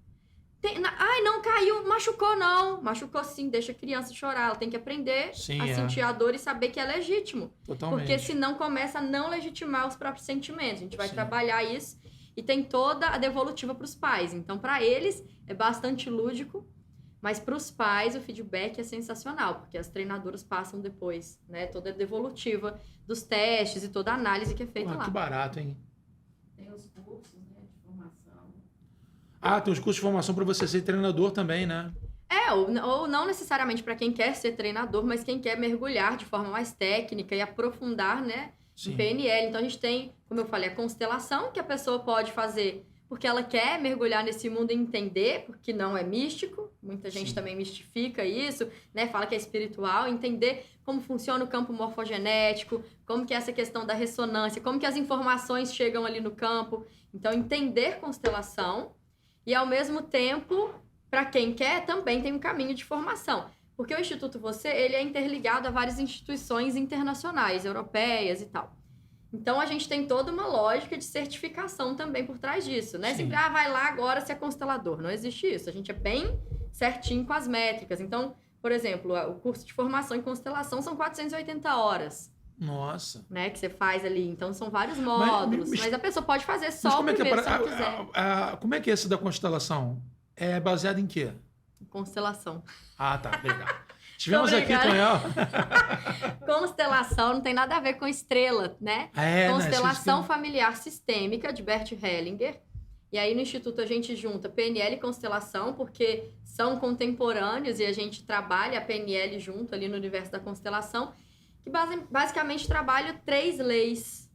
Ai, não caiu, machucou não. Machucou sim, deixa a criança chorar. Ela tem que aprender Sim, a sentir a dor e saber que é legítimo. Totalmente. Porque senão começa a não legitimar os próprios sentimentos. A gente vai Sim. trabalhar isso e tem toda a devolutiva para os pais. Então, para eles, é bastante lúdico, mas para os pais o feedback é sensacional, porque as treinadoras passam depois, né? Toda a devolutiva dos testes e toda a análise que é feita lá. Que barato, hein? Tem os cursos, né, de formação. Ah, tem os cursos de formação para você ser treinador também, né? Ou não necessariamente para quem quer ser treinador, mas quem quer mergulhar de forma mais técnica e aprofundar, né, Sim. em PNL. Então a gente tem, como eu falei, a constelação que a pessoa pode fazer porque ela quer mergulhar nesse mundo e entender, porque não é místico. Muita gente Sim. também mistifica isso, né, fala que é espiritual, entender como funciona o campo morfogenético, como que é essa questão da ressonância, como que as informações chegam ali no campo. Então entender constelação e ao mesmo tempo, para quem quer, também tem um caminho de formação. Porque o Instituto Você, ele é interligado a várias instituições internacionais, europeias e tal. Então, a gente tem toda uma lógica de certificação também por trás disso, né? Sim. Sempre, vai lá agora ser constelador. Não existe isso. A gente é bem certinho com as métricas. Então, por exemplo, o curso de formação em constelação são 480 horas. Nossa. Né, que você faz ali. Então, são vários módulos. Mas a pessoa pode fazer só o primeiro, se ela quiser. Como é que é esse da constelação? É baseado em quê? Constelação. Ah, tá. Legal. Tivemos aqui, Tonhel. Constelação não tem nada a ver com estrela, né? Constelação familiar sistêmica, de Bert Hellinger. E aí, no Instituto, a gente junta PNL e constelação, porque são contemporâneos e a gente trabalha a PNL junto ali no universo da constelação, que basicamente trabalha 3 leis.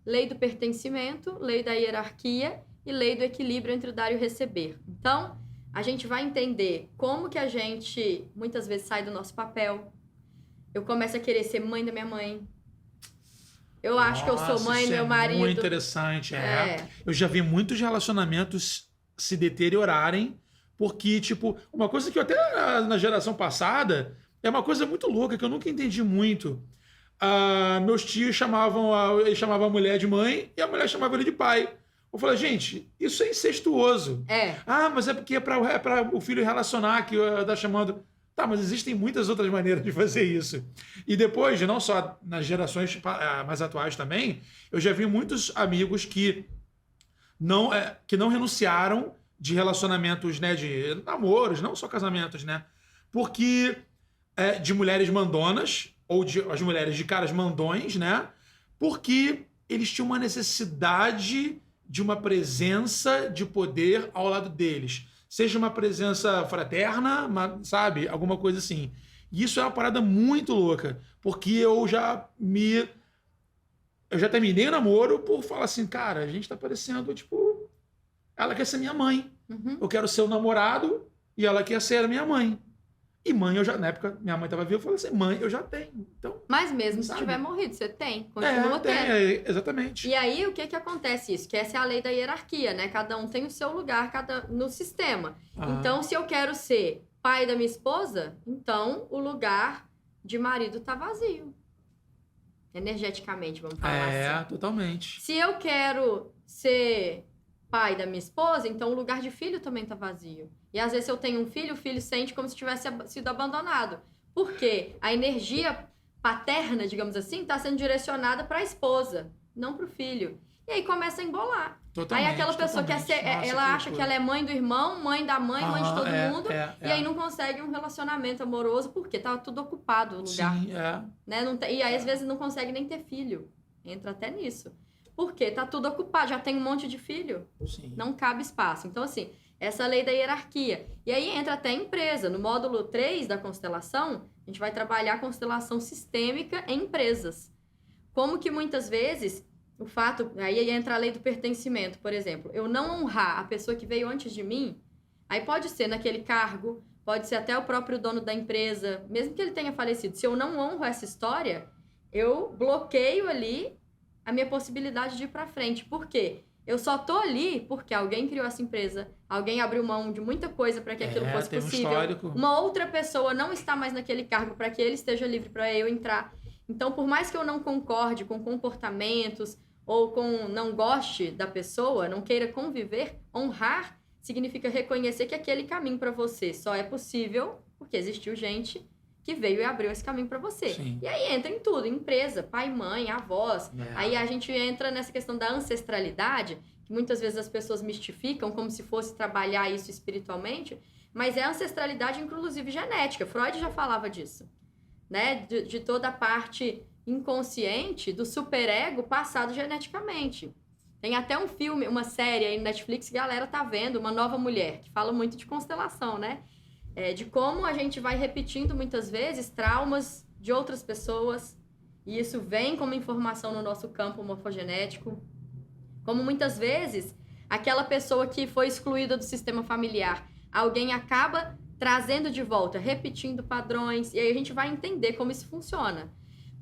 Lei do pertencimento, lei da hierarquia e lei do equilíbrio entre o dar e o receber. Então, a gente vai entender como que a gente, muitas vezes, sai do nosso papel. Eu começo a querer ser mãe da minha mãe. Eu acho que eu sou mãe do meu marido. Muito interessante, Eu já vi muitos relacionamentos se deteriorarem, porque, tipo, uma coisa que eu até na geração passada é uma coisa muito louca, que eu nunca entendi muito. Meus tios chamavam a mulher de mãe e a mulher chamava ele de pai. Eu falei, gente, isso é incestuoso. Mas é porque é para o filho relacionar que tá chamando. Tá, mas existem muitas outras maneiras de fazer isso. E depois, não só nas gerações mais atuais também, eu já vi muitos amigos que não renunciaram de relacionamentos, né, de namoros, não só casamentos, né? Porque de mulheres mandonas, ou as mulheres de caras mandões, né? Porque eles tinham uma necessidade de uma presença de poder ao lado deles. Seja uma presença fraterna, sabe? Alguma coisa assim. E isso é uma parada muito louca, porque eu já terminei o namoro por falar assim, cara, a gente tá parecendo, tipo, ela quer ser minha mãe. Uhum. Eu quero ser o namorado e ela quer ser a minha mãe. E mãe, eu já, na época, minha mãe estava viva, eu falei assim, mãe, eu já tenho. Então, Mas mesmo se sabe? tiver morrido, você tem, continua tem, tendo. exatamente. E aí, o que que acontece isso? Que essa é a lei da hierarquia, né? Cada um tem o seu lugar no sistema. Então, se eu quero ser pai da minha esposa, então o lugar de marido tá vazio. Energeticamente, vamos falar assim. Totalmente. Se eu quero ser pai da minha esposa, então o lugar de filho também tá vazio. E às vezes eu tenho um filho, o filho sente como se tivesse sido abandonado. Por quê? A energia paterna, digamos assim, está sendo direcionada para a esposa, não para o filho. E aí começa a embolar. Totalmente, aí aquela pessoa quer ser, ela acha que ela é mãe do irmão, mãe da mãe, mãe de todo mundo, e aí não consegue um relacionamento amoroso porque tá tudo ocupado o lugar. Sim, né? Não tem, e aí às vezes não consegue nem ter filho. Entra até nisso. Por quê? Tá tudo ocupado, já tem um monte de filho. Sim. Não cabe espaço. Então, assim, essa lei da hierarquia. E aí entra até a empresa. No módulo 3 da constelação, a gente vai trabalhar a constelação sistêmica em empresas. Como que muitas vezes o fato... Aí entra a lei do pertencimento, por exemplo. Eu não honrar a pessoa que veio antes de mim, aí pode ser naquele cargo, pode ser até o próprio dono da empresa, mesmo que ele tenha falecido. Se eu não honro essa história, eu bloqueio ali a minha possibilidade de ir para frente. Por quê? Eu só tô ali porque alguém criou essa empresa, alguém abriu mão de muita coisa para que aquilo fosse possível. Uma outra pessoa não está mais naquele cargo para que ele esteja livre para eu entrar. Então, por mais que eu não concorde com comportamentos ou não goste da pessoa, não queira conviver, honrar significa reconhecer que aquele caminho para você só é possível porque existiu gente que veio e abriu esse caminho para você. Sim. E aí entra em tudo, empresa, pai, mãe, avós. Aí a gente entra nessa questão da ancestralidade, que muitas vezes as pessoas mistificam como se fosse trabalhar isso espiritualmente, mas é ancestralidade, inclusive genética. Freud já falava disso, né? De toda a parte inconsciente do superego passado geneticamente. Tem até um filme, uma série aí no Netflix que a galera tá vendo, Uma Nova Mulher, que fala muito de constelação, né? De como a gente vai repetindo muitas vezes traumas de outras pessoas, e isso vem como informação no nosso campo morfogenético. Como muitas vezes aquela pessoa que foi excluída do sistema familiar, alguém acaba trazendo de volta, repetindo padrões, e aí a gente vai entender como isso funciona.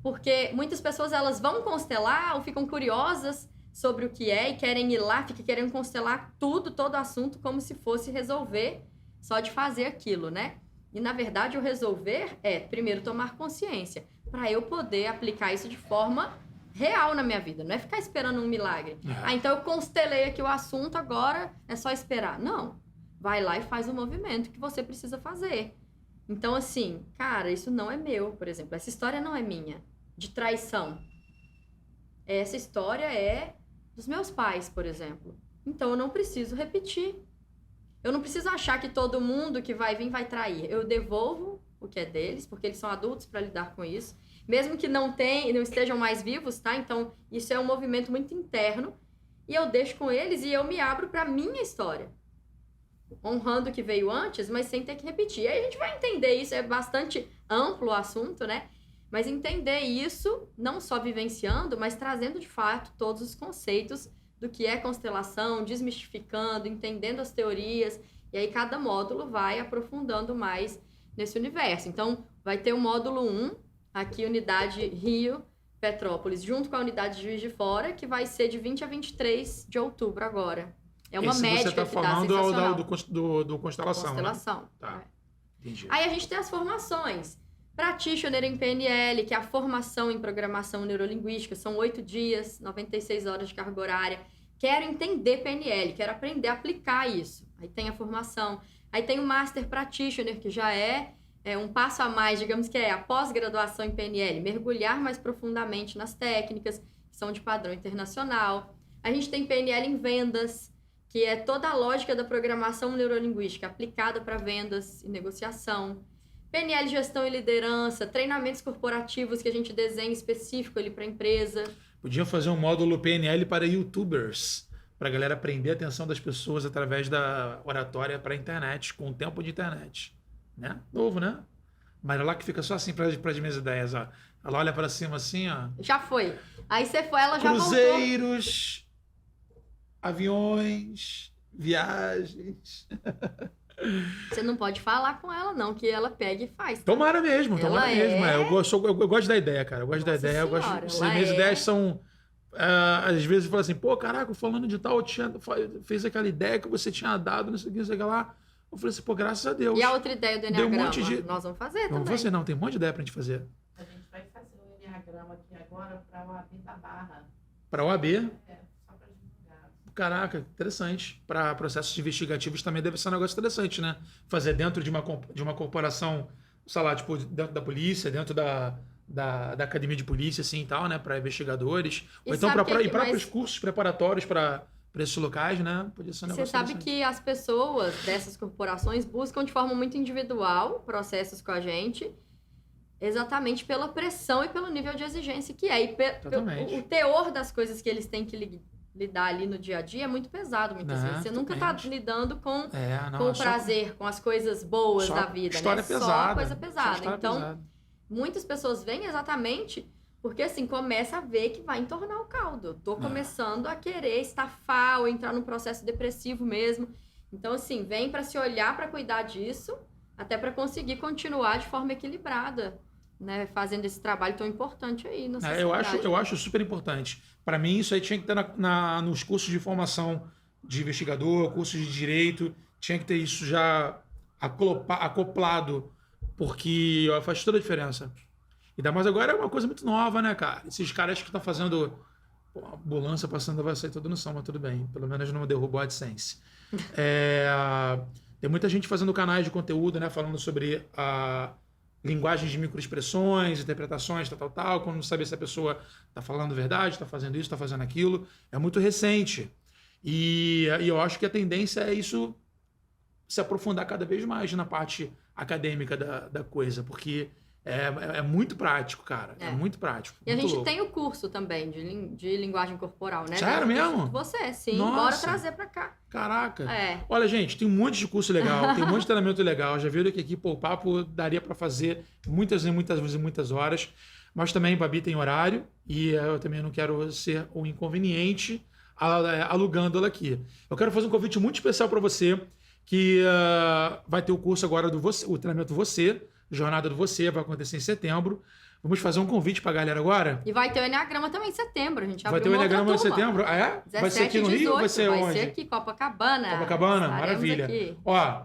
Porque muitas pessoas elas vão constelar ou ficam curiosas sobre o que é e querem ir lá, ficam querendo constelar tudo, todo assunto, como se fosse resolver só de fazer aquilo, né? E, na verdade, o resolver é, primeiro, tomar consciência, para eu poder aplicar isso de forma real na minha vida. Não é ficar esperando um milagre. Então eu constelei aqui o assunto, agora é só esperar. Não. Vai lá e faz o movimento que você precisa fazer. Então, assim, cara, isso não é meu, por exemplo. Essa história não é minha, de traição. Essa história é dos meus pais, por exemplo. Então, eu não preciso repetir. Eu não preciso achar que todo mundo que vai vir vai trair. Eu devolvo o que é deles, porque eles são adultos para lidar com isso. Mesmo que não estejam mais vivos, tá? Então, isso é um movimento muito interno. E eu deixo com eles e eu me abro para a minha história. Honrando o que veio antes, mas sem ter que repetir. E aí a gente vai entender isso, é bastante amplo o assunto, né? Mas entender isso, não só vivenciando, mas trazendo de fato todos os conceitos do que é constelação, desmistificando, entendendo as teorias, e aí cada módulo vai aprofundando mais nesse universo. Então, vai ter o módulo 1, aqui unidade Rio, Petrópolis, junto com a unidade de Juiz de Fora, que vai ser de 20 a 23 de outubro agora. É uma médica você está falando do Constelação, Constelação. Né? Tá. Entendi. Aí a gente tem as formações. Practitioner em PNL, que é a formação em programação neurolinguística, são 8 dias, 96 horas de carga horária. Quero entender PNL, quero aprender a aplicar isso. Aí tem a formação. Aí tem o Master Practitioner, que já é um passo a mais, digamos que é a pós-graduação em PNL, mergulhar mais profundamente nas técnicas, que são de padrão internacional. A gente tem PNL em vendas, que é toda a lógica da programação neurolinguística aplicada para vendas e negociação. PNL Gestão e Liderança, treinamentos corporativos que a gente desenha específico ali para a empresa. Podia fazer um módulo PNL para YouTubers, para a galera aprender a atenção das pessoas através da oratória para a internet, com o tempo de internet. Né? Novo, né? Mas lá que fica só assim para as minhas ideias, ó. Ela olha para cima assim, ó. Já foi. Aí você foi, ela já voltou. Cruzeiros, aviões, viagens. Você não pode falar com ela, não, que ela pega e faz. Tá? Tomara mesmo. Eu gosto da ideia, cara. Eu gosto da ideia. Minhas ideias são... às vezes eu falo assim, pô, caraca, falando de tal, fez aquela ideia que você tinha dado, não sei o que lá. Eu falei assim, pô, graças a Deus. E a outra ideia do Enneagrama? Nós vamos fazer também. Não vou fazer, não. Tem um monte de ideia pra gente fazer. A gente vai fazer o Enneagrama aqui agora pra OAB da Barra. Pra OAB? Só pra divulgar. Caraca, interessante. Para processos investigativos também deve ser um negócio interessante, né? Fazer dentro de uma corporação, sei lá, tipo, dentro da polícia, dentro da academia de polícia, assim e tal, né? Para investigadores. Ou então para os cursos preparatórios para esses locais, né? Podia ser um negócio. Você sabe que as pessoas dessas corporações buscam de forma muito individual processos com a gente, exatamente pela pressão e pelo nível de exigência que é. E o teor das coisas que eles têm que lidar ali no dia a dia é muito pesado, muitas vezes. Você nunca está lidando com o prazer, com as coisas boas da vida, história né? Pesada. Só coisa pesada. Então, muitas pessoas vêm exatamente porque, assim, começa a ver que vai entornar o caldo. Tô começando a querer estafar ou entrar num processo depressivo mesmo. Então, assim, vem para se olhar, para cuidar disso, até para conseguir continuar de forma equilibrada, né? Fazendo esse trabalho tão importante aí na sociedade. Eu acho super importante. Para mim, isso aí tinha que ter nos cursos de formação de investigador, cursos de direito, tinha que ter isso já acoplado, porque faz toda a diferença. Ainda mais agora é uma coisa muito nova, né, cara? Esses caras que estão fazendo... Pô, a ambulância passando vai sair tudo no som, mas tudo bem. Pelo menos não derrubou a AdSense. Tem muita gente fazendo canais de conteúdo, né? Falando sobre a linguagem de microexpressões, interpretações, tal. Quando não saber se a pessoa está falando verdade, está fazendo isso, está fazendo aquilo. É muito recente. E eu acho que a tendência é isso se aprofundar cada vez mais na parte acadêmica da coisa, porque... É muito prático, cara. É muito prático. E a gente tem o curso também de linguagem corporal, né? Sério mesmo? Você, sim. Nossa. Bora trazer pra cá. Caraca. Olha, gente, tem um monte de curso legal, tem um monte de treinamento legal. Já viram que aqui, pô, o papo daria pra fazer muitas horas. Mas também, Babi, tem horário e eu também não quero ser um inconveniente alugando ela aqui. Eu quero fazer um convite muito especial pra você, que vai ter o curso agora o treinamento Você, Jornada do Você, vai acontecer em setembro. Vamos fazer um convite pra galera agora? E vai ter o Enneagrama também em setembro. A gente vai ter o Enneagrama em setembro? Ah, é? 17, vai ser aqui no 18, Rio ou vai ser onde? Vai ser aqui, Copacabana. Copacabana? Maravilha. Aqui. Ó,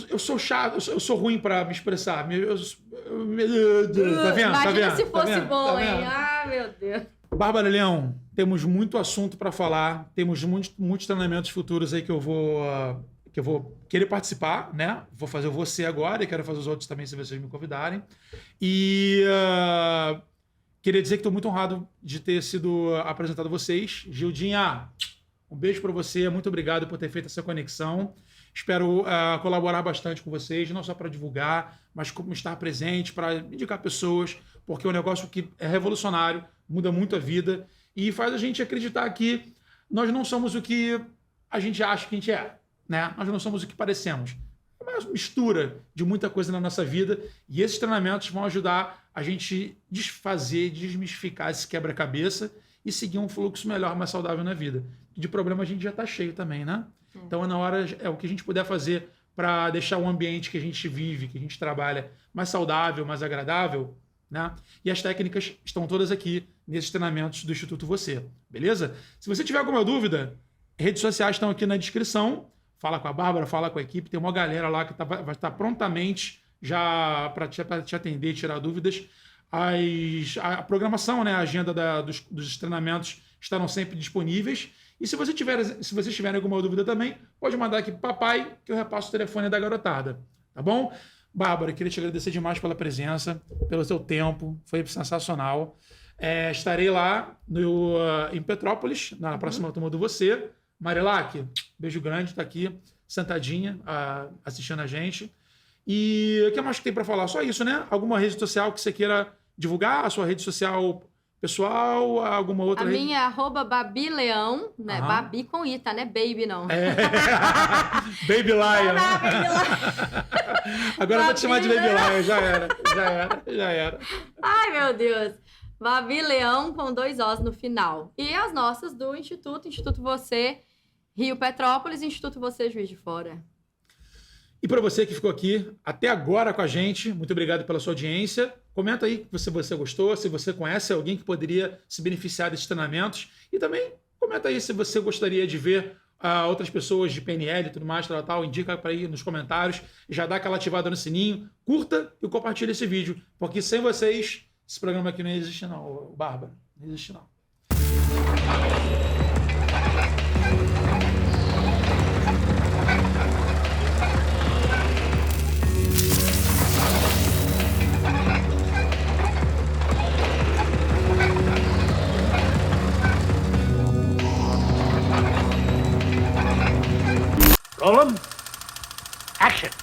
eu sou chato, eu sou ruim pra me expressar. Tá vendo? Imagina se fosse bom, hein? Ah, meu Deus. Bárbara Leão, temos muito assunto para falar, temos muitos treinamentos futuros aí que eu vou querer participar, né? Vou fazer você agora e quero fazer os outros também, se vocês me convidarem. E queria dizer que estou muito honrado de ter sido apresentado a vocês. Gildinha, um beijo para você, muito obrigado por ter feito essa conexão. Espero colaborar bastante com vocês, não só para divulgar, mas como estar presente, para indicar pessoas, porque é um negócio que é revolucionário, muda muito a vida e faz a gente acreditar que nós não somos o que a gente acha que a gente é, né? Nós não somos o que parecemos. É uma mistura de muita coisa na nossa vida e esses treinamentos vão ajudar a gente desmistificar esse quebra-cabeça e seguir um fluxo melhor, mais saudável na vida. De problema a gente já está cheio também, né? Então, na hora, o que a gente puder fazer para deixar o ambiente que a gente vive, que a gente trabalha, mais saudável, mais agradável, né? E as técnicas estão todas aqui nesses treinamentos do Instituto Você, beleza? Se você tiver alguma dúvida, redes sociais estão aqui na descrição. Fala com a Bárbara, fala com a equipe. Tem uma galera lá que vai estar prontamente já para te atender e tirar dúvidas. A programação, né, a agenda dos treinamentos estarão sempre disponíveis. E se vocês tiverem alguma dúvida também, pode mandar aqui para o papai, que eu repasso o telefone da garotada. Tá bom? Bárbara, queria te agradecer demais pela presença, pelo seu tempo. Foi sensacional. Estarei lá em Petrópolis, na próxima turma do Você. Marilac, beijo grande, está aqui, sentadinha, assistindo a gente. E o que mais que tem para falar? Só isso, né? Alguma rede social que você queira divulgar? A sua rede social pessoal? Alguma outra rede? A minha é @BabiLeão, né? Babi com I, tá? Não é baby, não. Baby Lion. Agora eu vou te chamar de Baby Lion, já era. Ai, meu Deus. Babi Leão com 2 Os no final. E as nossas do Instituto Você, Rio Petrópolis, Instituto Você, Juiz de Fora. E para você que ficou aqui até agora com a gente, muito obrigado pela sua audiência. Comenta aí se você gostou, se você conhece alguém que poderia se beneficiar desses treinamentos. E também comenta aí se você gostaria de ver outras pessoas de PNL e tudo mais, tal, indica para aí nos comentários. Já dá aquela ativada no sininho, curta e compartilha esse vídeo. Porque sem vocês, esse programa aqui não existe não, Bárbara. Não existe não. Roland, action.